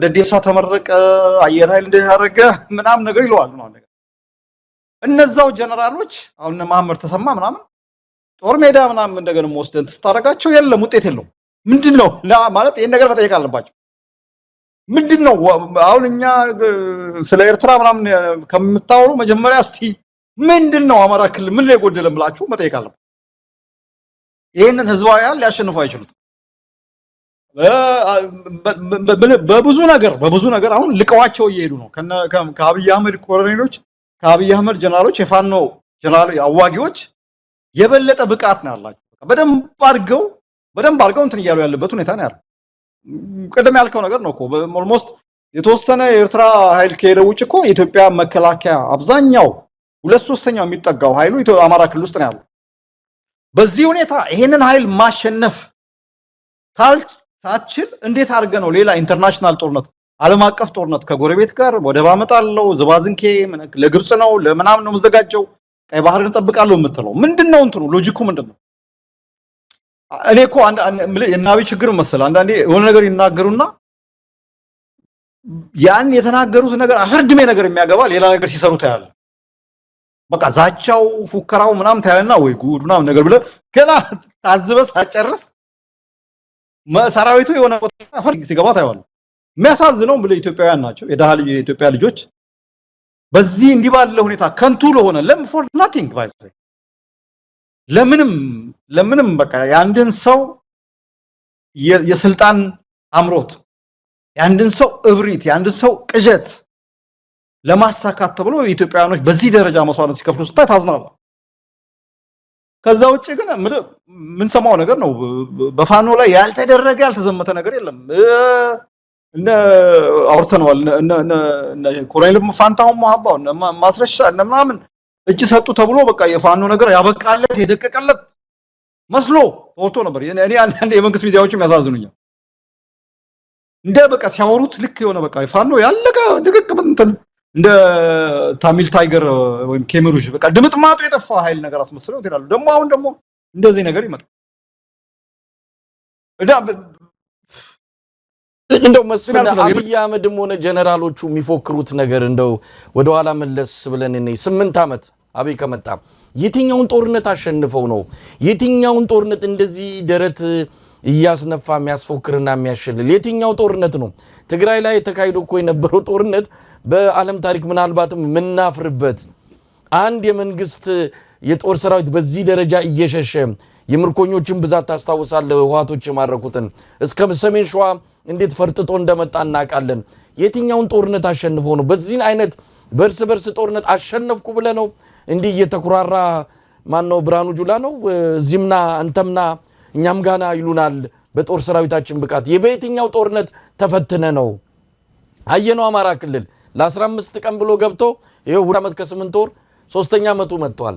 ደዴሳ ተመረቀ አየር ኃይል እንደያደረገ ምናምን ነገር ይለዋል ነው ነገር እነዛው ጀነራሎች አሁን መሐመድ ተሰማ ምናምን ጦር ሜዳ ምናምን እንደገና ወስደን ተስታረጋቸው የለም ውጤት የለው ምንድነው ማለት ይሄን ነገር መጠየቅ አለባቸው። ምንድነው አሁን እኛ ስለ ኤርትራ ምናምን ከምታወሩ መጀመሪያ እስቲ ምንድነው አማራ ክልል ምን ላይ ጎደለም ብላችሁ መጠየቅ አለባችሁ። ይሄንን ህዝባዊ ኃይል ሊያሸንፉ አይችሉም። በብዙ ነገር አሁን ልቀዋቸው እየሄዱ ነው ከአብይ አህመድ ኮሎኔሎች ከአብይ አህመድ ጀነራሎች የፋኖ ጀነራል አዋጊዎች የበለጠ ብቃት ነው ያላቸው። በደንብ አድርገው እንትን እያሉ ያለበት ሁኔታ ነው ያለው። ቀደም ያልከው ነገር ነው እኮ ኦልሞስት የተወሰነ የኤርትራ ኃይል ከሄደ ውጭ እኮ የኢትዮጵያ መከላከያ አብዛኛው 2/3 የሚጠጋው ኃይሉ አማራ ክልል ውስጥ ነው ያለው። በዚህ ሁኔታ ይሄንን ኃይል ማሸነፍ ሳትችል እንዴት አድርገ ነው ሌላ ኢንተርናሽናል ጦርነት ዓለም አቀፍ ጦርነት ከጎረቤት ጋር ወደባ መጣለው ዝባዝንኬ ለግብጽ ነው ለምናምን ነው መዘጋጀው ቀይ ባህርን እንጠብቃለሁ የምትለው ምንድነው እንትኑ ሎጂኩ ምንድነው? እኔ እኮ የናቢ ችግር መሰለ አንዳንዴ የሆነ ነገር ይናገሩና ያን የተናገሩት ነገር አፈርድሜ ነገር የሚያገባ ሌላ ነገር ሲሰሩ ታያለ። በቃ ዛቻው ፉከራው ምናምን ታያለና ወይ ጉድ ምናምን ነገር ብለ ገና ታዝበስ አጨርስ ሰራዊቱ የሆነ ቦታ አፈር ሲገባ ታያለ። የሚያሳዝነው ብለ ኢትዮጵያውያን ናቸው የኢትዮጵያ ልጆች በዚህ እንዲህ ባለ ሁኔታ ከንቱ ለሆነ for nothing by the way ለምንም በቃ ያንድን ሰው የስልጣን አምሮት ያንድን ሰው እብሪት ያንድን ሰው ቅጀት ለማሳካት ተብሎ ኢትዮጵያውያኖች በዚህ ደረጃ መስዋዕት ሲከፍሉ ስታይ ታዝናለህ። ከዛ ውጪ ግን ምን ሰማው ነገር ነው በፋኖ ላይ ያልተደረገ ያልተዘመተ ነገር የለም። እነ አውርተነዋል እነ ኮሎኔል ፋንታው ማባው ማስረሻ ምናምን እጅ ሰጡ ተብሎ በቃ የፋኖ ነገር ያበቃለት የደቀቀለት መስሎ ወጥቶ ነበር። እኔ አንድ የመንግስት ሚዲያዎችም ያሳዝኑኛል። እንደ በቃ ሲያወሩት ልክ የሆነ በቃ ፋኖ ያለቀ ድቅቅ እንትን እንደ ታሚል ታይገር ወይም ኬምሩሽ በቃ ድምጥማጡ የጠፋ ኃይል ነገር አስመስለው ይላሉ። ደግሞ አሁን ደግሞ እንደዚህ ነገር ይመጣል። እንደው መስፍን አብይ አህመድም ሆነ ጀነራሎቹ የሚፎክሩት ነገር እንደው ወደ ኋላ መለስ ብለን እኔ 8 ዓመት አብይ ከመጣ የትኛውን ጦርነት አሸንፈው ነው የትኛውን ጦርነት እንደዚህ ደረት እያስነፋ የሚያስፎክርና የሚያሸልል የትኛው ጦርነት ነው? ትግራይ ላይ ተካሂዶ እኮ የነበረው ጦርነት በዓለም ታሪክ ምናልባትም ምናፍርበት አንድ የመንግስት የጦር ሰራዊት በዚህ ደረጃ እየሸሸ የምርኮኞችን ብዛት ታስታውሳለህ? ህዋቶች ማረኩትን እስከ ሰሜን ሸዋ እንዴት ፈርጥጦ እንደመጣ እናውቃለን። የትኛውን ጦርነት አሸንፈው ነው? በዚህ አይነት በርስ ጦርነት አሸነፍኩ ብለ ነው እንዲህ እየተኩራራ ማን ነው? ብርሃኑ ጁላ ነው እዚህምና አንተምና እኛም ጋና ይሉናል። በጦር ሰራዊታችን ብቃት የበየትኛው ጦርነት ተፈትነ ነው? አየነው አማራ ክልል ለ15 ቀን ብሎ ገብቶ ይሄው 2 ዓመት ከ8 ወር 3ኛ ዓመቱ መጥቷል።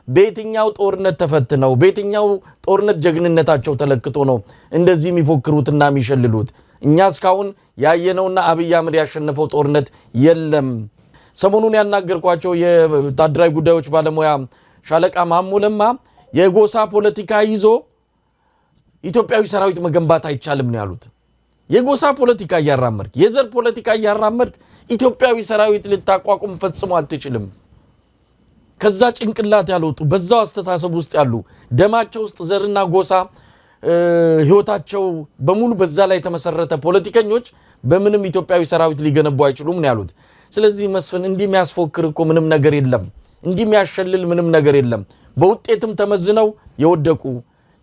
በየትኛው ጦርነት ተፈትነው በየትኛው ጦርነት ጀግንነታቸው ተለክቶ ነው እንደዚህ የሚፎክሩትና የሚሸልሉት? እኛ እስካሁን ያየነውና አብይ አህመድ ያሸነፈው ጦርነት የለም። ሰሞኑን ያናገርኳቸው የወታደራዊ ጉዳዮች ባለሙያ ሻለቃ ማሞ ለማ የጎሳ ፖለቲካ ይዞ ኢትዮጵያዊ ሰራዊት መገንባት አይቻልም ነው ያሉት። የጎሳ ፖለቲካ ያራመድክ የዘር ፖለቲካ ያራመድክ ኢትዮጵያዊ ሰራዊት ልታቋቁም ፈጽሞ አትችልም። ከዛ ጭንቅላት ያልወጡ በዛው አስተሳሰብ ውስጥ ያሉ ደማቸው ውስጥ ዘርና ጎሳ ህይወታቸው በሙሉ በዛ ላይ ተመሰረተ ፖለቲከኞች በምንም ኢትዮጵያዊ ሰራዊት ሊገነቡ አይችሉም ነው ያሉት። ስለዚህ መስፍን እንዲህ የሚያስፎክር እኮ ምንም ነገር የለም፣ እንዲህ የሚያሸልል ምንም ነገር የለም። በውጤትም ተመዝነው የወደቁ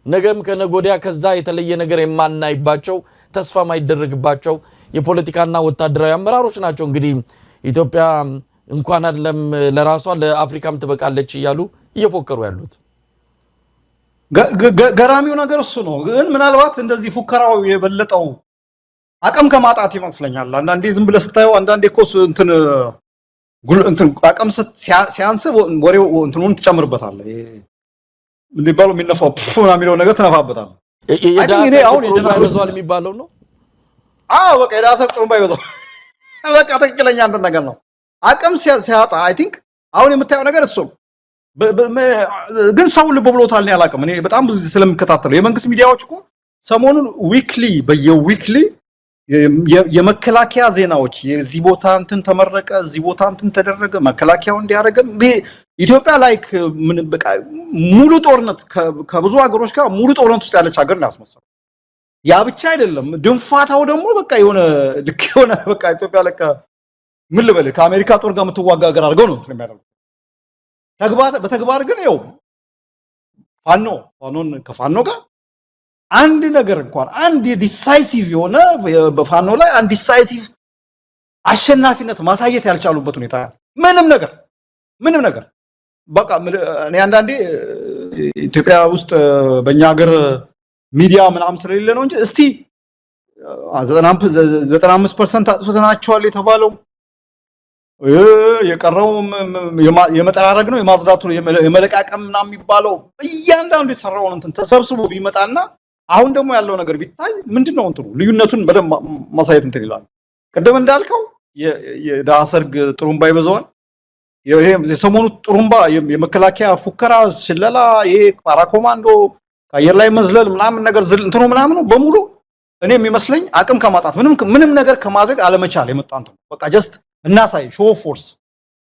ነገም ከነጎዲያ ከዛ የተለየ ነገር የማናይባቸው ተስፋ ማይደረግባቸው የፖለቲካና ወታደራዊ አመራሮች ናቸው። እንግዲህ ኢትዮጵያ እንኳን አይደለም ለራሷ ለአፍሪካም ትበቃለች እያሉ እየፎከሩ ያሉት። ገራሚው ነገር እሱ ነው። ግን ምናልባት እንደዚህ ፉከራው የበለጠው አቅም ከማጣት ይመስለኛል። አንዳንዴ ዝም ብለህ ስታየው አንዳንዴ እኮ እንትን አቅም ሲያንስ ወሬው እንትኑን ትጨምርበታለህ። ምን ይባላል የሚነፋው ፉና የሚለው ነገር ትነፋበታለህ። የዳሰ ይዟል የሚባለው ነው። በቃ የዳሰ ጥሩምባ ይወጣው በቃ ትክክለኛ አንተ ነገር ነው። አቅም ሲያጣ አይ ቲንክ አሁን የምታየው ነገር እሱ ግን ሰው ልብ ብሎታል ነው ያላቀም። እኔ በጣም ብዙ ስለምከታተለው የመንግስት ሚዲያዎች እኮ ሰሞኑን ዊክሊ በየዊክሊ የመከላከያ ዜናዎች የዚህ ቦታ እንትን ተመረቀ እዚህ ቦታ እንትን ተደረገ መከላከያው እንዲያረገ ኢትዮጵያ ላይክ ምን በቃ ሙሉ ጦርነት ከብዙ ሀገሮች ጋር ሙሉ ጦርነት ውስጥ ያለች ሀገር ነው ያስመሰለው። ያ ብቻ አይደለም ድንፋታው ደግሞ በቃ የሆነ ልክ የሆነ በቃ ኢትዮጵያ ለካ ምን ልበል ከአሜሪካ ጦር ጋር የምትዋጋ ሀገር አድርገው ነው የሚያደርጉት። በተግባር ግን ይኸው ፋኖን ከፋኖ ጋር አንድ ነገር እንኳን አንድ ዲሳይሲቭ የሆነ በፋኖ ላይ አንድ ዲሳይሲቭ አሸናፊነት ማሳየት ያልቻሉበት ሁኔታ ምንም ነገር በቃ እኔ አንዳንዴ ኢትዮጵያ ውስጥ በእኛ ሀገር ሚዲያ ምናምን ስለሌለ ነው እንጂ እስቲ 95% አጥፍተናቸዋል የተባለው የቀረው የመጠራረግ ነው የማዝዳቱ የመለቃቀም ምናምን የሚባለው እያንዳንዱ የተሰራው እንትን ተሰብስቦ ቢመጣና አሁን ደግሞ ያለው ነገር ቢታይ ምንድነው እንትኑ ልዩነቱን በደንብ ማሳየት እንትን ይላል። ቀደም እንዳልከው የዳሰርግ ጥሩምባ ይበዛዋል። ይሄ የሰሞኑ ጥሩምባ የመከላከያ ፉከራ ስለላ ይሄ ፓራኮማንዶ ከአየር ላይ መዝለል ምናምን ነገር እንትኑ ምናምን በሙሉ እኔ የሚመስለኝ አቅም ከማጣት ምንም ነገር ከማድረግ አለመቻል የመጣ እንትን በቃ ጀስት እናሳይ ሾው ፎርስ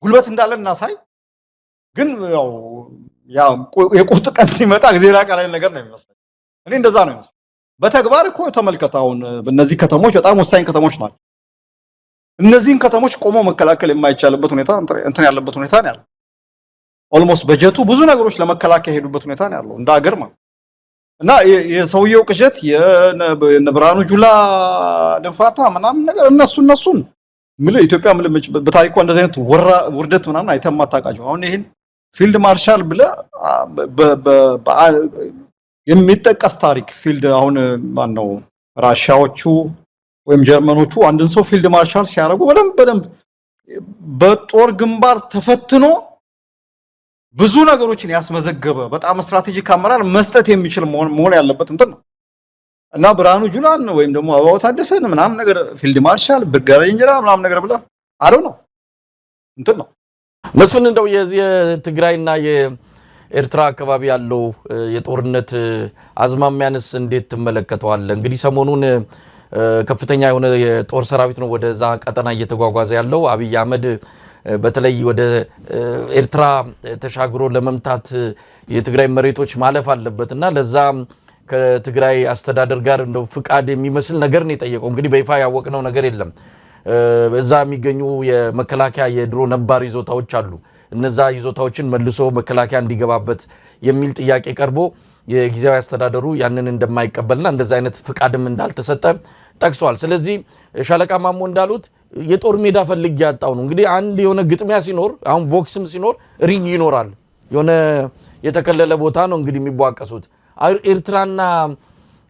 ጉልበት እንዳለ እናሳይ ግን ያው የቁርጥ ቀን ሲመጣ እግዚአብሔር ያቃላይ ነገር ነው የሚመስለኝ እኔ እንደዛ ነው የሚመስለኝ በተግባር እኮ ተመልከት አሁን በእነዚህ ከተሞች በጣም ወሳኝ ከተሞች ናቸው እነዚህን ከተሞች ቆሞ መከላከል የማይቻልበት ሁኔታ እንትን ያለበት ሁኔታ ነው ያለው ኦልሞስት በጀቱ ብዙ ነገሮች ለመከላከል ሄዱበት ሁኔታ ነው ያለው እንደ ሀገር ማለት እና የሰውየው ቅዠት የነብራኑ ጁላ ድንፋታ ምናምን ነገር እነሱን ኢትዮጵያ በታሪኳ እንደዚህ አይነት ውርደት ምናምን አይተማ ታውቃቸው አሁን ይሄን ፊልድ ማርሻል ብለ የሚጠቀስ ታሪክ ፊልድ አሁን ማን ነው ራሻዎቹ ወይም ጀርመኖቹ አንድን ሰው ፊልድ ማርሻል ሲያደርጉ በደንብ በጦር ግንባር ተፈትኖ ብዙ ነገሮችን ያስመዘገበ በጣም ስትራቴጂክ አመራር መስጠት የሚችል መሆን ያለበት እንትን ነው እና ብርሃኑ ጁላን ወይም ደግሞ አበባው ታደሰን ምናምን ነገር ፊልድ ማርሻል ብርጋዴር ጀነራል ምናምን ነገር ብለ አለው ነው እንትን ነው መስፍን እንደው የዚህ የትግራይና የኤርትራ አካባቢ ያለው የጦርነት አዝማሚያንስ እንዴት ተመለከተዋል እንግዲህ ሰሞኑን ከፍተኛ የሆነ የጦር ሰራዊት ነው ወደዛ ቀጠና እየተጓጓዘ ያለው አብይ አህመድ በተለይ ወደ ኤርትራ ተሻግሮ ለመምታት የትግራይ መሬቶች ማለፍ አለበትና ለዛ ከትግራይ አስተዳደር ጋር እንደው ፍቃድ የሚመስል ነገር ነው የጠየቀው እንግዲህ በይፋ ያወቅነው ነገር የለም እዛ የሚገኙ የመከላከያ የድሮ ነባር ይዞታዎች አሉ እነዛ ይዞታዎችን መልሶ መከላከያ እንዲገባበት የሚል ጥያቄ ቀርቦ የጊዜያዊ አስተዳደሩ ያንን እንደማይቀበልና እንደዛ አይነት ፍቃድም እንዳልተሰጠ ጠቅሷል ስለዚህ ሻለቃ ማሞ እንዳሉት የጦር ሜዳ ፈልግ ያጣው ነው እንግዲህ አንድ የሆነ ግጥሚያ ሲኖር አሁን ቦክስም ሲኖር ሪንግ ይኖራል የሆነ የተከለለ ቦታ ነው እንግዲህ የሚቧቀሱት ኤርትራና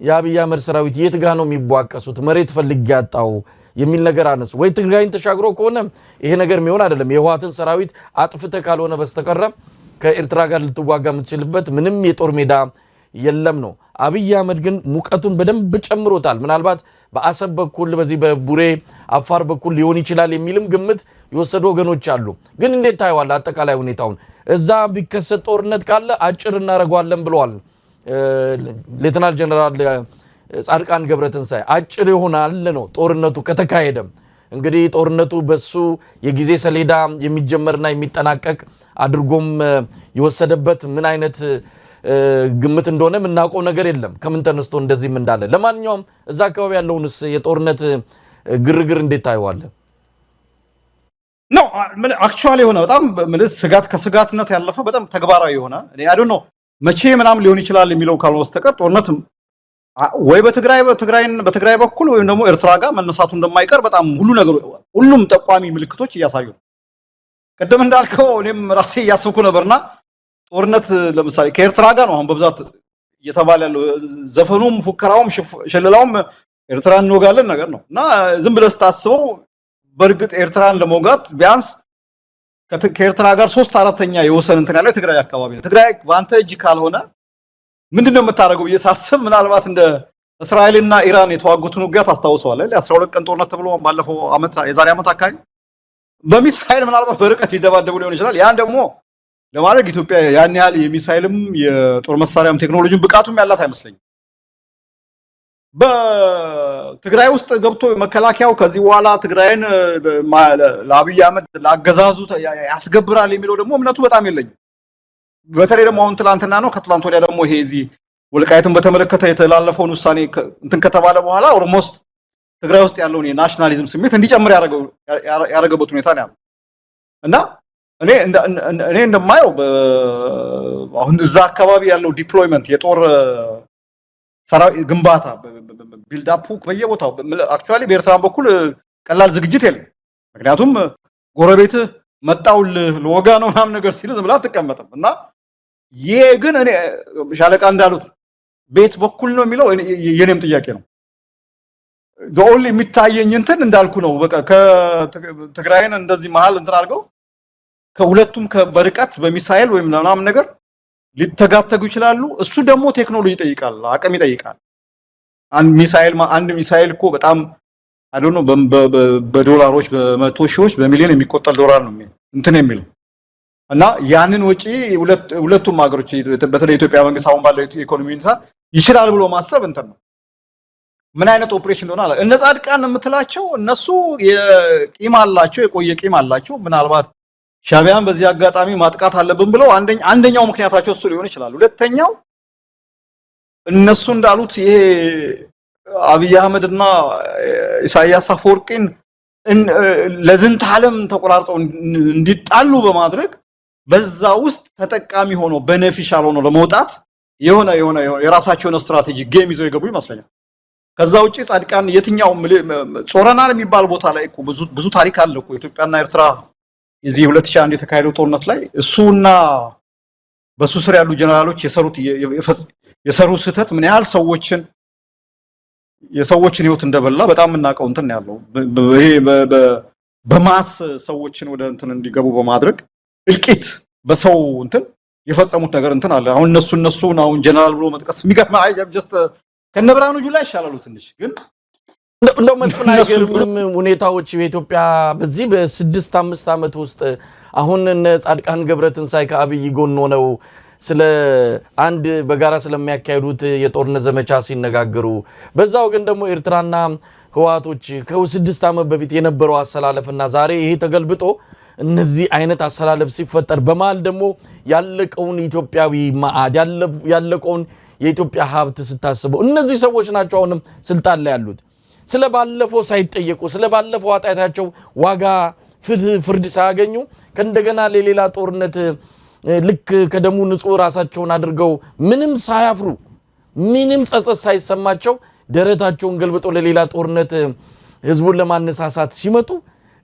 የአብይ አህመድ ሰራዊት የት ጋር ነው የሚቧቀሱት መሬት ፈልግ ያጣው የሚል ነገር አነሱ ወይ ትግራይን ተሻግሮ ከሆነ ይሄ ነገር የሚሆን አይደለም የህዋትን ሰራዊት አጥፍተ ካልሆነ በስተቀር ከኤርትራ ጋር ልትዋጋ የምትችልበት ምንም የጦር ሜዳ የለም ነው አብይ አህመድ ግን ሙቀቱን በደንብ ጨምሮታል ምናልባት በአሰብ በኩል በዚህ በቡሬ አፋር በኩል ሊሆን ይችላል የሚልም ግምት ይወሰዱ ወገኖች አሉ ግን እንዴት ታይዋል አጠቃላይ ሁኔታውን እዛ ቢከሰት ጦርነት ካለ አጭር እናረጋለን ብለዋል ሌተናል ጀነራል ጻድቃን ገብረትንሳኤ አጭር ይሆናል ነው ጦርነቱ ከተካሄደ እንግዲህ ጦርነቱ በሱ የጊዜ ሰሌዳ የሚጀመርና የሚጠናቀቅ አድርጎም ይወሰደበት ምን አይነት ግምት እንደሆነ ምናውቀው ነገር የለም ከምን ተነስቶ እንደዚህም እንዳለ ለማንኛውም እዛ አካባቢ ያለውንስ የጦርነት ግርግር እንዴት ታይዋል ነው አክቹአሊ ሆነ በጣም ስጋት ከስጋትነት ያለፈ በጣም ተግባራዊ ሆነ እኔ አይ ዶንት ኖ መቼ ምናምን ሊሆን ይችላል የሚለው ካልሆነ በስተቀር ጦርነት ወይ በትግራይ በኩል ወይም ደግሞ ኤርትራ ጋር መነሳቱ እንደማይቀር በጣም ሁሉም ጠቋሚ ምልክቶች እያሳዩ ነው ቀደም እንዳልከው እኔም ራሴ እያሰብኩ ነበርና ጦርነት ለምሳሌ ከኤርትራ ጋር ነው አሁን በብዛት እየተባለ ያለው ዘፈኑም ፉከራውም ሸለላውም ኤርትራን እንወጋለን ነገር ነው እና ዝም ብለህ ስታስበው በእርግጥ ኤርትራን ለመውጋት ቢያንስ ከኤርትራ ጋር 3/4 የወሰን እንትን ያለው ትግራይ አካባቢ ነው ትግራይ በአንተ እጅ ካልሆነ ምንድነው የምታደርገው በየሳስብ ምናልባት እንደ እስራኤልና ኢራን የተዋጉትን ውጊያ ታስታውሰዋል 12 ቀን ጦርነት ተብሎ ባለፈው አመት የዛሬ አመት አካባቢ በሚሳኤል ምናልባት በርቀት ሊደባደቡ ሊሆን ይችላል ያን ደግሞ ለማድረግ ኢትዮጵያ ያን ያህል የሚሳኤልም የጦር መሳሪያም ቴክኖሎጂም ብቃቱም ያላት አይመስለኝም በትግራይ ውስጥ ገብቶ መከላከያው ከዚህ በኋላ ትግራይን ለአብይ አህመድ ላገዛዙ ያስገብራል የሚለው ደግሞ እምነቱ በጣም የለኝም በተለይ ደግሞ አሁን ትላንትና ነው ከትላንት ወዲያ ደግሞ ይሄ እዚህ ወልቃይትን በተመለከተ የተላለፈውን ውሳኔ እንትን ከተባለ በኋላ ኦልሞስት ትግራይ ውስጥ ያለውን የናሽናሊዝም ስሜት እንዲጨምር ያደረገበት ሁኔታ ነው እና እኔ እንደማየው አሁን እዛ አካባቢ ያለው ዲፕሎይመንት የጦር ሰራዊት ግንባታ ቢልድ አፕ በየቦታው አክቹአሊ በኤርትራ በኩል ቀላል ዝግጅት የለም ምክንያቱም ጎረቤት መጣውል ለወጋ ነው ምናምን ነገር ሲል ዝም ብላ አትቀመጥም እና ይሄ ግን እኔ ሻለቃ እንዳሉት ቤት በኩል ነው የሚለው የኔም ጥያቄ ነው ዶል የሚታየኝ እንትን እንዳልኩ ነው በቃ ከትግራይን እንደዚህ መሃል እንትን አድርገው ከሁለቱም በርቀት በሚሳኤል ወይም ምናምን ነገር ሊተጋተጉ ይችላሉ እሱ ደግሞ ቴክኖሎጂ ይጠይቃል አቅም ይጠይቃል አንድ ሚሳኤል እኮ በጣም አይ ዶንት ኖ በዶላሮች በመቶ ሺዎች በሚሊዮን የሚቆጠር ዶላር ነው እንትን የሚለው እና ያንን ወጪ ሁለቱም ሀገሮች በተለይ ኢትዮጵያ መንግስት አሁን ባለው ኢኮኖሚ ሁኔታ ይችላል ብሎ ማሰብ እንትን ነው ምን አይነት ኦፕሬሽን እንደሆነ አለ። እነ ጻድቃን የምትላቸው እነሱ የቂም አላቸው፣ የቆየ ቂም አላቸው። ምናልባት ሻቢያን በዚህ አጋጣሚ ማጥቃት አለብን ብለው አንደኛው ምክንያታቸው እሱ ሊሆን ይችላል። ሁለተኛው እነሱ እንዳሉት ይሄ አብይ አህመድና ኢሳያስ አፈወርቂን ለዝንተ ዓለም ተቆራርጠው እንዲጣሉ በማድረግ በዛ ውስጥ ተጠቃሚ ሆኖ ቤኔፊሻል ሆኖ ለመውጣት የሆነ የራሳቸውን ስትራቴጂ ጌም ይዘው የገቡ ይመስለኛል። ከዛ ውጪ ጻድቃን የትኛው ጾረናል የሚባል ቦታ ላይ እኮ ብዙ ታሪክ አለ እኮ ኢትዮጵያና ኤርትራ የዚህ 2001 የተካሄደው ጦርነት ላይ እሱና በሱ ስር ያሉ ጀነራሎች የሰሩት ስህተት ምን ያህል የሰዎችን ህይወት እንደበላ በጣም የምናውቀው እንትን ያለው ይሄ በማስ ሰዎችን ወደ እንትን እንዲገቡ በማድረግ እልቂት በሰው እንትን የፈጸሙት ነገር እንትን አለ። አሁን እነሱን አሁን ጀነራል ብሎ መጥቀስ የሚገርም ጀስት ከነብራኑ ጁላ ይሻላሉ ትንሽ ግን እንደው መስፍን አይገርምም ሁኔታዎች በኢትዮጵያ በዚህ በ6-5 ዓመት ውስጥ አሁን ጻድቃን ገብረትንሳኤ ከአብይ ጎን ሆነው ስለ አንድ በጋራ ስለሚያካሂዱት የጦርነት ዘመቻ ሲነጋገሩ በዛው ግን ደግሞ ኤርትራና ህዋቶች ከ6 ዓመት በፊት የነበረው አሰላለፍና ዛሬ ይሄ ተገልብጦ እነዚህ አይነት አሰላለፍ ሲፈጠር በመሃል ደግሞ ያለቀውን ኢትዮጵያዊ ማዕድ ያለቀውን የኢትዮጵያ ሀብት ስታስበው እነዚህ ሰዎች ናቸው አሁንም ስልጣን ላይ ያሉት። ስለ ባለፈው ሳይጠየቁ ስለ ባለፈው ኃጢአታቸው ዋጋ ፍርድ ሳያገኙ ከእንደገና ለሌላ ጦርነት ልክ ከደሙ ንጹህ ራሳቸውን አድርገው ምንም ሳያፍሩ ምንም ጸጸት ሳይሰማቸው ደረታቸውን ገልብጠው ለሌላ ጦርነት ህዝቡን ለማነሳሳት ሲመጡ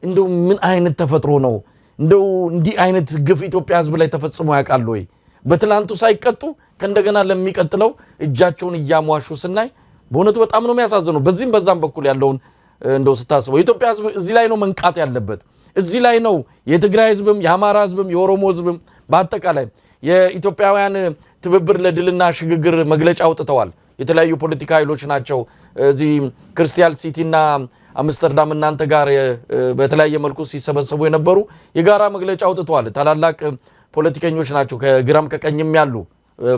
እንደው ምን አይነት ተፈጥሮ ነው? እንደው እንዲህ አይነት ግፍ ኢትዮጵያ ህዝብ ላይ ተፈጽሞ ያውቃል ወይ? በትላንቱ ሳይቀጡ ከእንደገና ለሚቀጥለው እጃቸውን እያሟሹ ስናይ በእውነቱ በጣም ነው የሚያሳዝነው። በዚህም በዛም በኩል ያለውን እንደው ስታስበው የኢትዮጵያ ህዝብ እዚህ ላይ ነው መንቃት ያለበት። እዚህ ላይ ነው የትግራይ ህዝብም የአማራ ህዝብም የኦሮሞ ህዝብም በአጠቃላይ የኢትዮጵያውያን ትብብር ለድልና ሽግግር መግለጫ አውጥተዋል። የተለያዩ ፖለቲካ ኃይሎች ናቸው እዚህ ክሪስታል ሲቲና አምስተርዳም እናንተ ጋር በተለያየ መልኩ ሲሰበሰቡ የነበሩ የጋራ መግለጫ አውጥተዋል። ታላላቅ ፖለቲከኞች ናቸው ከግራም ከቀኝም ያሉ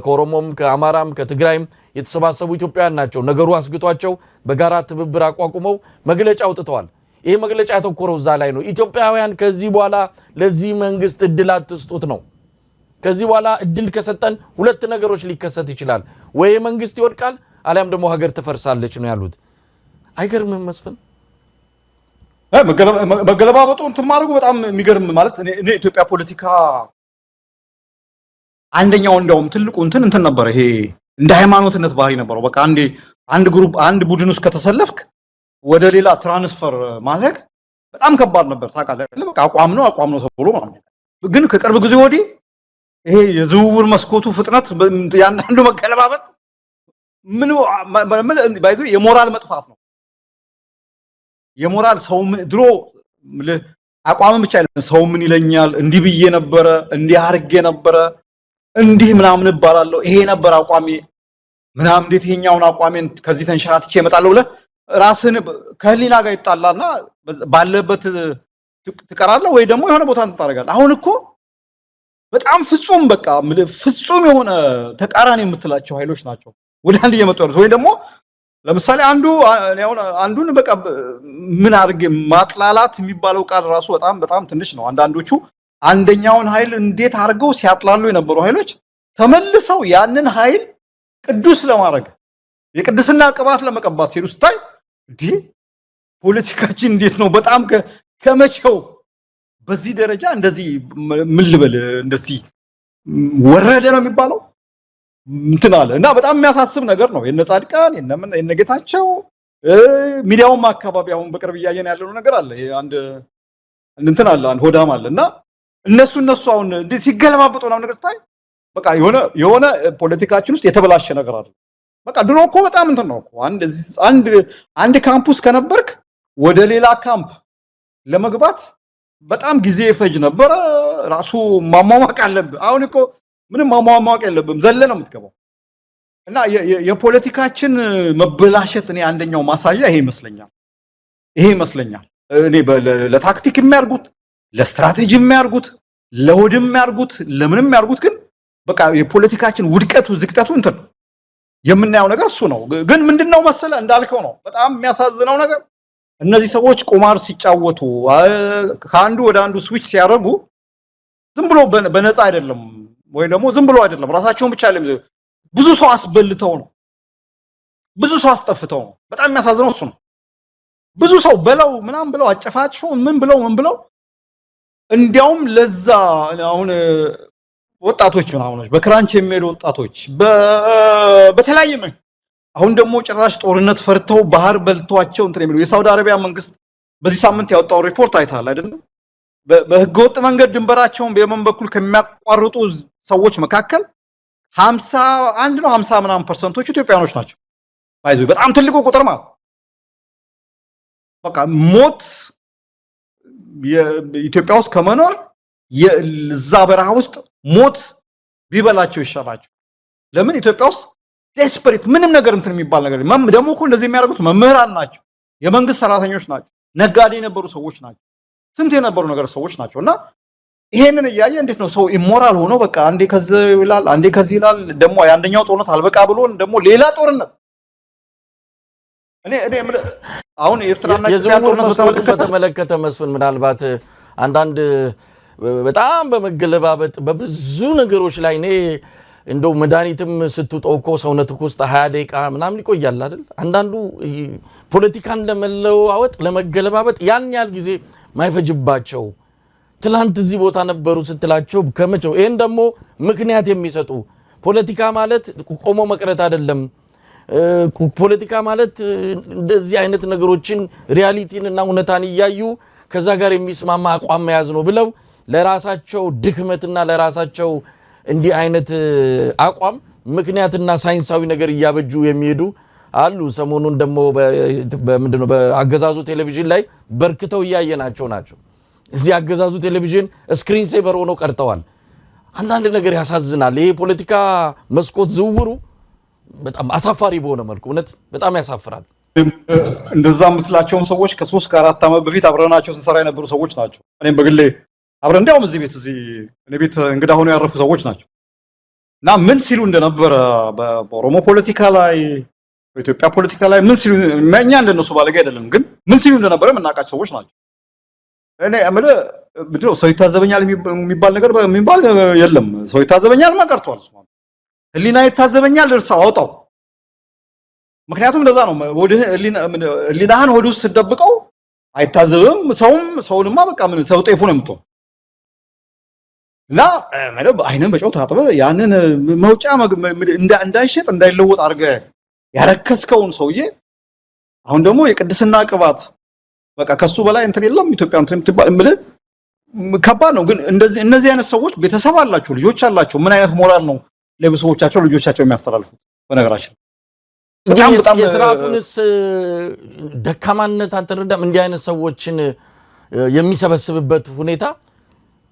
ከኦሮሞም ከአማራም ከትግራይም የተሰባሰቡ ኢትዮጵያውያን ናቸው። ነገሩ አስግቷቸው በጋራ ትብብር አቋቁመው መግለጫ አውጥተዋል። ይሄ መግለጫ ያተኮረው እዛ ላይ ነው። ኢትዮጵያውያን ከዚህ በኋላ ለዚህ መንግስት እድል አትስጡት ነው። ከዚህ በኋላ እድል ከሰጠን ሁለት ነገሮች ሊከሰት ይችላል። ወይ መንግስት ይወድቃል አሊያም ደግሞ ሀገር ትፈርሳለች ነው ያሉት። አይገርምም መስፍን? መገለባበጡ እንትን ማድረጉ በጣም የሚገርም ማለት እኔ ኢትዮጵያ ፖለቲካ አንደኛው እንደውም ትልቁ እንትን ነበር። ይሄ እንደ ሃይማኖትነት ባህሪ ነበረው። በቃ አንድ ግሩፕ አንድ ቡድን ውስጥ ከተሰለፍክ ወደ ሌላ ትራንስፈር ማድረግ በጣም ከባድ ነበር። ታውቃለህ በቃ አቋም ነው ተብሎ ማለት ነው። ግን ከቅርብ ጊዜ ወዲህ ይሄ የዝውውር መስኮቱ ፍጥነት ያንዳንዱ መገለባበጥ ምን ባይዞ የሞራል መጥፋት ነው። የሞራል ሰው ድሮ አቋም ብቻ አይደለም ሰው ምን ይለኛል እንዲህ ብዬ ነበረ እንዲህ አርጌ ነበረ እንዲህ ምናምን እባላለሁ ይሄ ነበር አቋሜ ምናምን እንዴት ይሄኛውን አቋሜን ከዚህ ተንሸራትቼ እመጣለሁ ብለህ ራስን ከህሊና ጋር ይጣላና ባለበት ትቀራለህ ወይ ደግሞ የሆነ ቦታ ታደርጋለህ። አሁን እኮ በጣም ፍጹም በቃ ፍጹም የሆነ ተቃራኒ የምትላቸው ኃይሎች ናቸው ወደ አንድ እየመጡ ያሉት። ወይ ደግሞ ለምሳሌ አንዱን በቃ ምን አድርጌ ማጥላላት የሚባለው ቃል ራሱ በጣም ትንሽ ነው። አንዳንዶቹ አንደኛውን ኃይል እንዴት አድርገው ሲያጥላሉ የነበሩ ኃይሎች ተመልሰው ያንን ኃይል ቅዱስ ለማድረግ የቅድስና ቅባት ለመቀባት ሲሉ ስታይ እንዴ ፖለቲካችን እንዴት ነው በጣም ከመቼው በዚህ ደረጃ እንደዚህ ምን ልበል እንደዚህ ወረደ ነው የሚባለው እንትን አለ እና በጣም የሚያሳስብ ነገር ነው። የነጻድቃን የነጌታቸው ሚዲያውም አካባቢ አሁን በቅርብ እያየን ያለው ነገር አለ። አንድ እንትን አለ አንድ ሆዳም አለ እና እነሱ አሁን እንዴ ሲገለባበጡ ነው ነገር ስታይ በቃ የሆነ ፖለቲካችን ውስጥ የተበላሸ ነገር አለ። በቃ ድሮ እኮ በጣም እንትን ነው እኮ አንድ ካምፑስ ከነበርክ ወደ ሌላ ካምፕ ለመግባት በጣም ጊዜ ይፈጅ ነበር። ራሱ ማሟሟቅ አለብህ። አሁን እኮ ምንም ማሟሟቅ የለብህም ዘለ ነው የምትገባው። እና የፖለቲካችን መበላሸት እኔ አንደኛው ማሳያ ይሄ ይመስለኛል። እኔ ለታክቲክ የሚያርጉት ለስትራቴጂ የሚያርጉት ለሆድም የሚያርጉት ለምንም የሚያርጉት ግን በቃ የፖለቲካችን ውድቀቱ ዝቅጠቱ እንትን የምናየው ነገር እሱ ነው። ግን ምንድነው መሰለ እንዳልከው ነው በጣም የሚያሳዝነው ነገር እነዚህ ሰዎች ቁማር ሲጫወቱ ከአንዱ ወደ አንዱ ስዊች ሲያደርጉ ዝም ብሎ በነፃ አይደለም ወይ ደግሞ ዝም ብሎ አይደለም ራሳቸውን ብቻ አይደለም ብዙ ሰው አስበልተው ነው ብዙ ሰው አስጠፍተው ነው። በጣም የሚያሳዝነው እሱ ነው። ብዙ ሰው በለው ምናም ብለው አጨፋጭፈው ምን ብለው እንዲያውም ለዛ አሁን ወጣቶች ምናምኖች በክራንች የሚሄዱ ወጣቶች በተለያየ አሁን ደግሞ ጭራሽ ጦርነት ፈርተው ባህር በልቷቸው እንትን የሚሉ የሳውዲ አረቢያ መንግስት በዚህ ሳምንት ያወጣው ሪፖርት አይታል አይደለም? በህገወጥ መንገድ ድንበራቸውን በየመን በኩል ከሚያቋርጡ ሰዎች መካከል 51 ነው 50 ምናምን ፐርሰንቶች ኢትዮጵያኖች ናቸው። ባይዙ በጣም ትልቁ ቁጥር ማለት በቃ ሞት የኢትዮጵያ ውስጥ ከመኖር የዛ በረሃ ውስጥ ሞት ቢበላቸው ይሻላቸው። ለምን ኢትዮጵያ ውስጥ ዴስፐሬት ምንም ነገር እንትን የሚባል ነገር ደግሞ እኮ እንደዚህ የሚያደርጉት መምህራን ናቸው፣ የመንግስት ሰራተኞች ናቸው፣ ነጋዴ የነበሩ ሰዎች ናቸው፣ ስንት የነበሩ ነገር ሰዎች ናቸው። እና ይሄንን እያየ እንዴት ነው ሰው ኢሞራል ሆኖ በቃ አንዴ ከዚህ ይላል አንዴ ከዚህ ይላል። ደግሞ የአንደኛው ጦርነት አልበቃ ብሎን ደግሞ ሌላ ጦርነት እኔ አሁን የኤርትራና ኢትዮጵያ ጦርነት በተመለከተ መስፍን ምናልባት አንዳንድ በጣም በመገለባበጥ በብዙ ነገሮች ላይ እኔ እንደው መድኃኒትም ስትውጠው እኮ ሰውነትህ ውስጥ 20 ደቂቃ ምናምን ይቆያል አይደል? አንዳንዱ ፖለቲካን ለመለዋወጥ ለመገለባበጥ ያን ያህል ጊዜ ማይፈጅባቸው ትላንት እዚህ ቦታ ነበሩ ስትላቸው ከመቼው ይሄን ደግሞ ምክንያት የሚሰጡ ፖለቲካ ማለት ቆሞ መቅረት አይደለም። ፖለቲካ ማለት እንደዚህ አይነት ነገሮችን ሪያሊቲን እና እውነታን እያዩ ከዛ ጋር የሚስማማ አቋም መያዝ ነው ብለው ለራሳቸው ድክመትና ለራሳቸው እንዲህ አይነት አቋም ምክንያትና ሳይንሳዊ ነገር እያበጁ የሚሄዱ አሉ። ሰሞኑን ደግሞ በምንድነው በአገዛዙ ቴሌቪዥን ላይ በርክተው እያየናቸው ናቸው። እዚህ አገዛዙ ቴሌቪዥን ስክሪን ሴቨር ሆኖ ቀርተዋል። አንዳንድ ነገር ያሳዝናል። ይሄ ፖለቲካ መስኮት ዝውውሩ በጣም አሳፋሪ በሆነ መልኩ እውነት በጣም ያሳፍራል። እንደዛ የምትላቸውን ሰዎች ከ3 ከ4 ዓመት በፊት አብረናቸው ስንሰራ የነበሩ ሰዎች ናቸው። እኔም በግሌ አብረን እንዲያውም እዚህ እኔ ቤት እንግዳ ሆኖ ያረፉ ሰዎች ናቸው። እና ምን ሲሉ እንደነበረ በኦሮሞ ፖለቲካ ላይ በኢትዮጵያ ፖለቲካ ላይ ምን ሲሉ እኛ እንደነሱ ባለጌ አይደለም፣ ግን ምን ሲሉ እንደነበረ የምናውቃቸው ሰዎች ናቸው። እኔ ምንድነው ሰው ይታዘበኛል የሚባል ነገር የሚባል የለም። ሰው ይታዘበኛል ማቀርቷል። ህሊና ይታዘበኛል እርሳው አውጣው። ምክንያቱም እንደዛ ነው። ህሊናህን ሆድ ውስጥ ስትደብቀው አይታዘብም። ሰውንማ በቃ ምን ሰው ጤፉ ነው የምትሆን። እና አይነን በጨው ታጥበ ያንን መውጫ እንዳይሸጥ እንዳይለወጥ አድርገህ ያረከስከውን ሰውዬ አሁን ደግሞ የቅድስና ቅባት በቃ ከሱ በላይ እንትን የለም ኢትዮጵያ እንትን የምትባል ከባድ ነው። ግን እነዚህ አይነት ሰዎች ቤተሰብ አላቸው፣ ልጆች አላቸው። ምን አይነት ሞራል ነው ለቤተሰቦቻቸው ልጆቻቸው የሚያስተላልፉት? በነገራችን በጣም የስርዓቱንስ ደካማነት አትረዳም? እንዲህ አይነት ሰዎችን የሚሰበስብበት ሁኔታ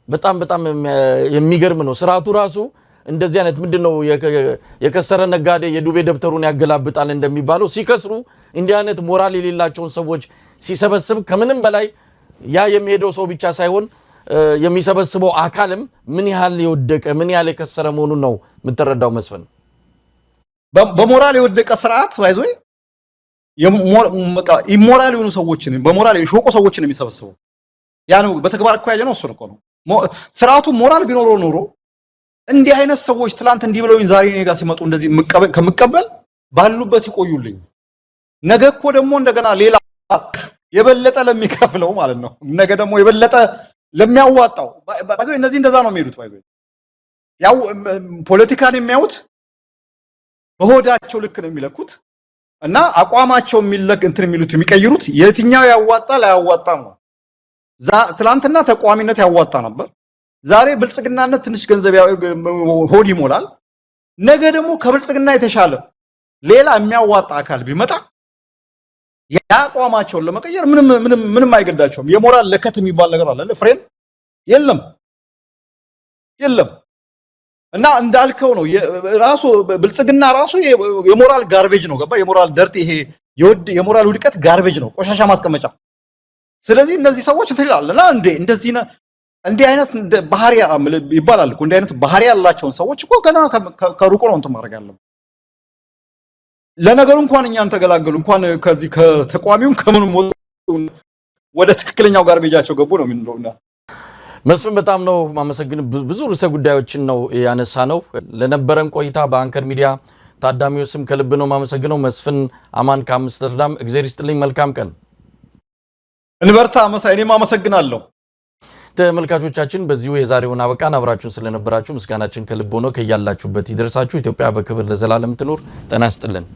በጣም የሚገርም ነው። ስርዓቱ ራሱ እንደዚህ አይነት ምንድነው የከሰረ ነጋዴ የዱቤ ደብተሩን ያገላብጣል እንደሚባለው ሲከስሩ እንዲህ አይነት ሞራል የሌላቸውን ሰዎች ሲሰበስብ ከምንም በላይ ያ የሚሄደው ሰው ብቻ ሳይሆን የሚሰበስበው አካልም ምን ያህል የወደቀ ምን ያህል የከሰረ መሆኑን ነው የምትረዳው መስፍን። በሞራል የወደቀ ስርዓት ባይዞይ ኢሞራል የሆኑ ሰዎችን በሞራል የሾቁ ሰዎችን የሚሰበስበው ያ ነው። በተግባር እኮ ያየነው እሱ ነው። ስርዓቱ ሞራል ቢኖረው ኖሮ እንዲህ አይነት ሰዎች ትላንት እንዲህ ብለውኝ ዛሬ እኔ ጋር ሲመጡ እንደዚህ ከምቀበል ባሉበት ይቆዩልኝ። ነገ እኮ ደግሞ እንደገና ሌላ የበለጠ ለሚከፍለው ማለት ነው። ነገ ደግሞ የበለጠ ለሚያዋጣው ባይዞይ እነዚህ እንደዛ ነው የሚሄዱት። ባይዞይ ያው ፖለቲካን የሚያዩት በሆዳቸው ልክ ነው የሚለኩት እና አቋማቸው እንትን የሚሉት የሚቀይሩት የትኛው ያዋጣል አያዋጣም ነው። ትላንትና ተቋሚነት ያዋጣ ነበር። ዛሬ ብልጽግናነት ትንሽ ገንዘብ ሆድ ይሞላል። ነገ ደግሞ ከብልጽግና የተሻለ ሌላ የሚያዋጣ አካል ቢመጣ ያቋማቸውን ለመቀየር ምንም አይገዳቸውም። የሞራል ለከት የሚባል ነገር አለ። ፍሬን የለም። እና እንዳልከው ነው ራሱ ብልጽግና ራሱ የሞራል ጋርቤጅ ነው። ገባ? የሞራል ደርት ይሄ የሞራል ውድቀት ጋርቤጅ ነው፣ ቆሻሻ ማስቀመጫ። ስለዚህ እነዚህ ሰዎች እንትን ይላልና እንዲህ አይነት ባህሪ ይባላል እኮ እንዲህ አይነት ባህሪ ያላቸውን ሰዎች እኮ ገና ከሩቁ ነው እንትን ማድረግ ያለብን። ለነገሩ እንኳን እኛን ተገላገሉ እንኳን ከዚህ ከተቋሚውም ከምንም ወደ ትክክለኛው ጋር ቤጃቸው ገቡ ነው ምንድነውና መስፍን በጣም ነው ማመሰግን ብዙ ርዕሰ ጉዳዮችን ነው ያነሳ ነው ለነበረን ቆይታ በአንከር ሚዲያ ታዳሚው ስም ከልብ ነው ማመሰግነው መስፍን አማን ከአምስተርዳም እግዚአብሔር ይስጥልኝ መልካም ቀን እንበርታ እኔም አመሰግናለሁ ተመልካቾቻችን በዚሁ የዛሬውን አበቃን አብራችሁን ስለነበራችሁ ምስጋናችን ከልብ ሆኖ ከያላችሁበት ይደርሳችሁ ኢትዮጵያ በክብር ለዘላለም ትኑር ጤና ይስጥልን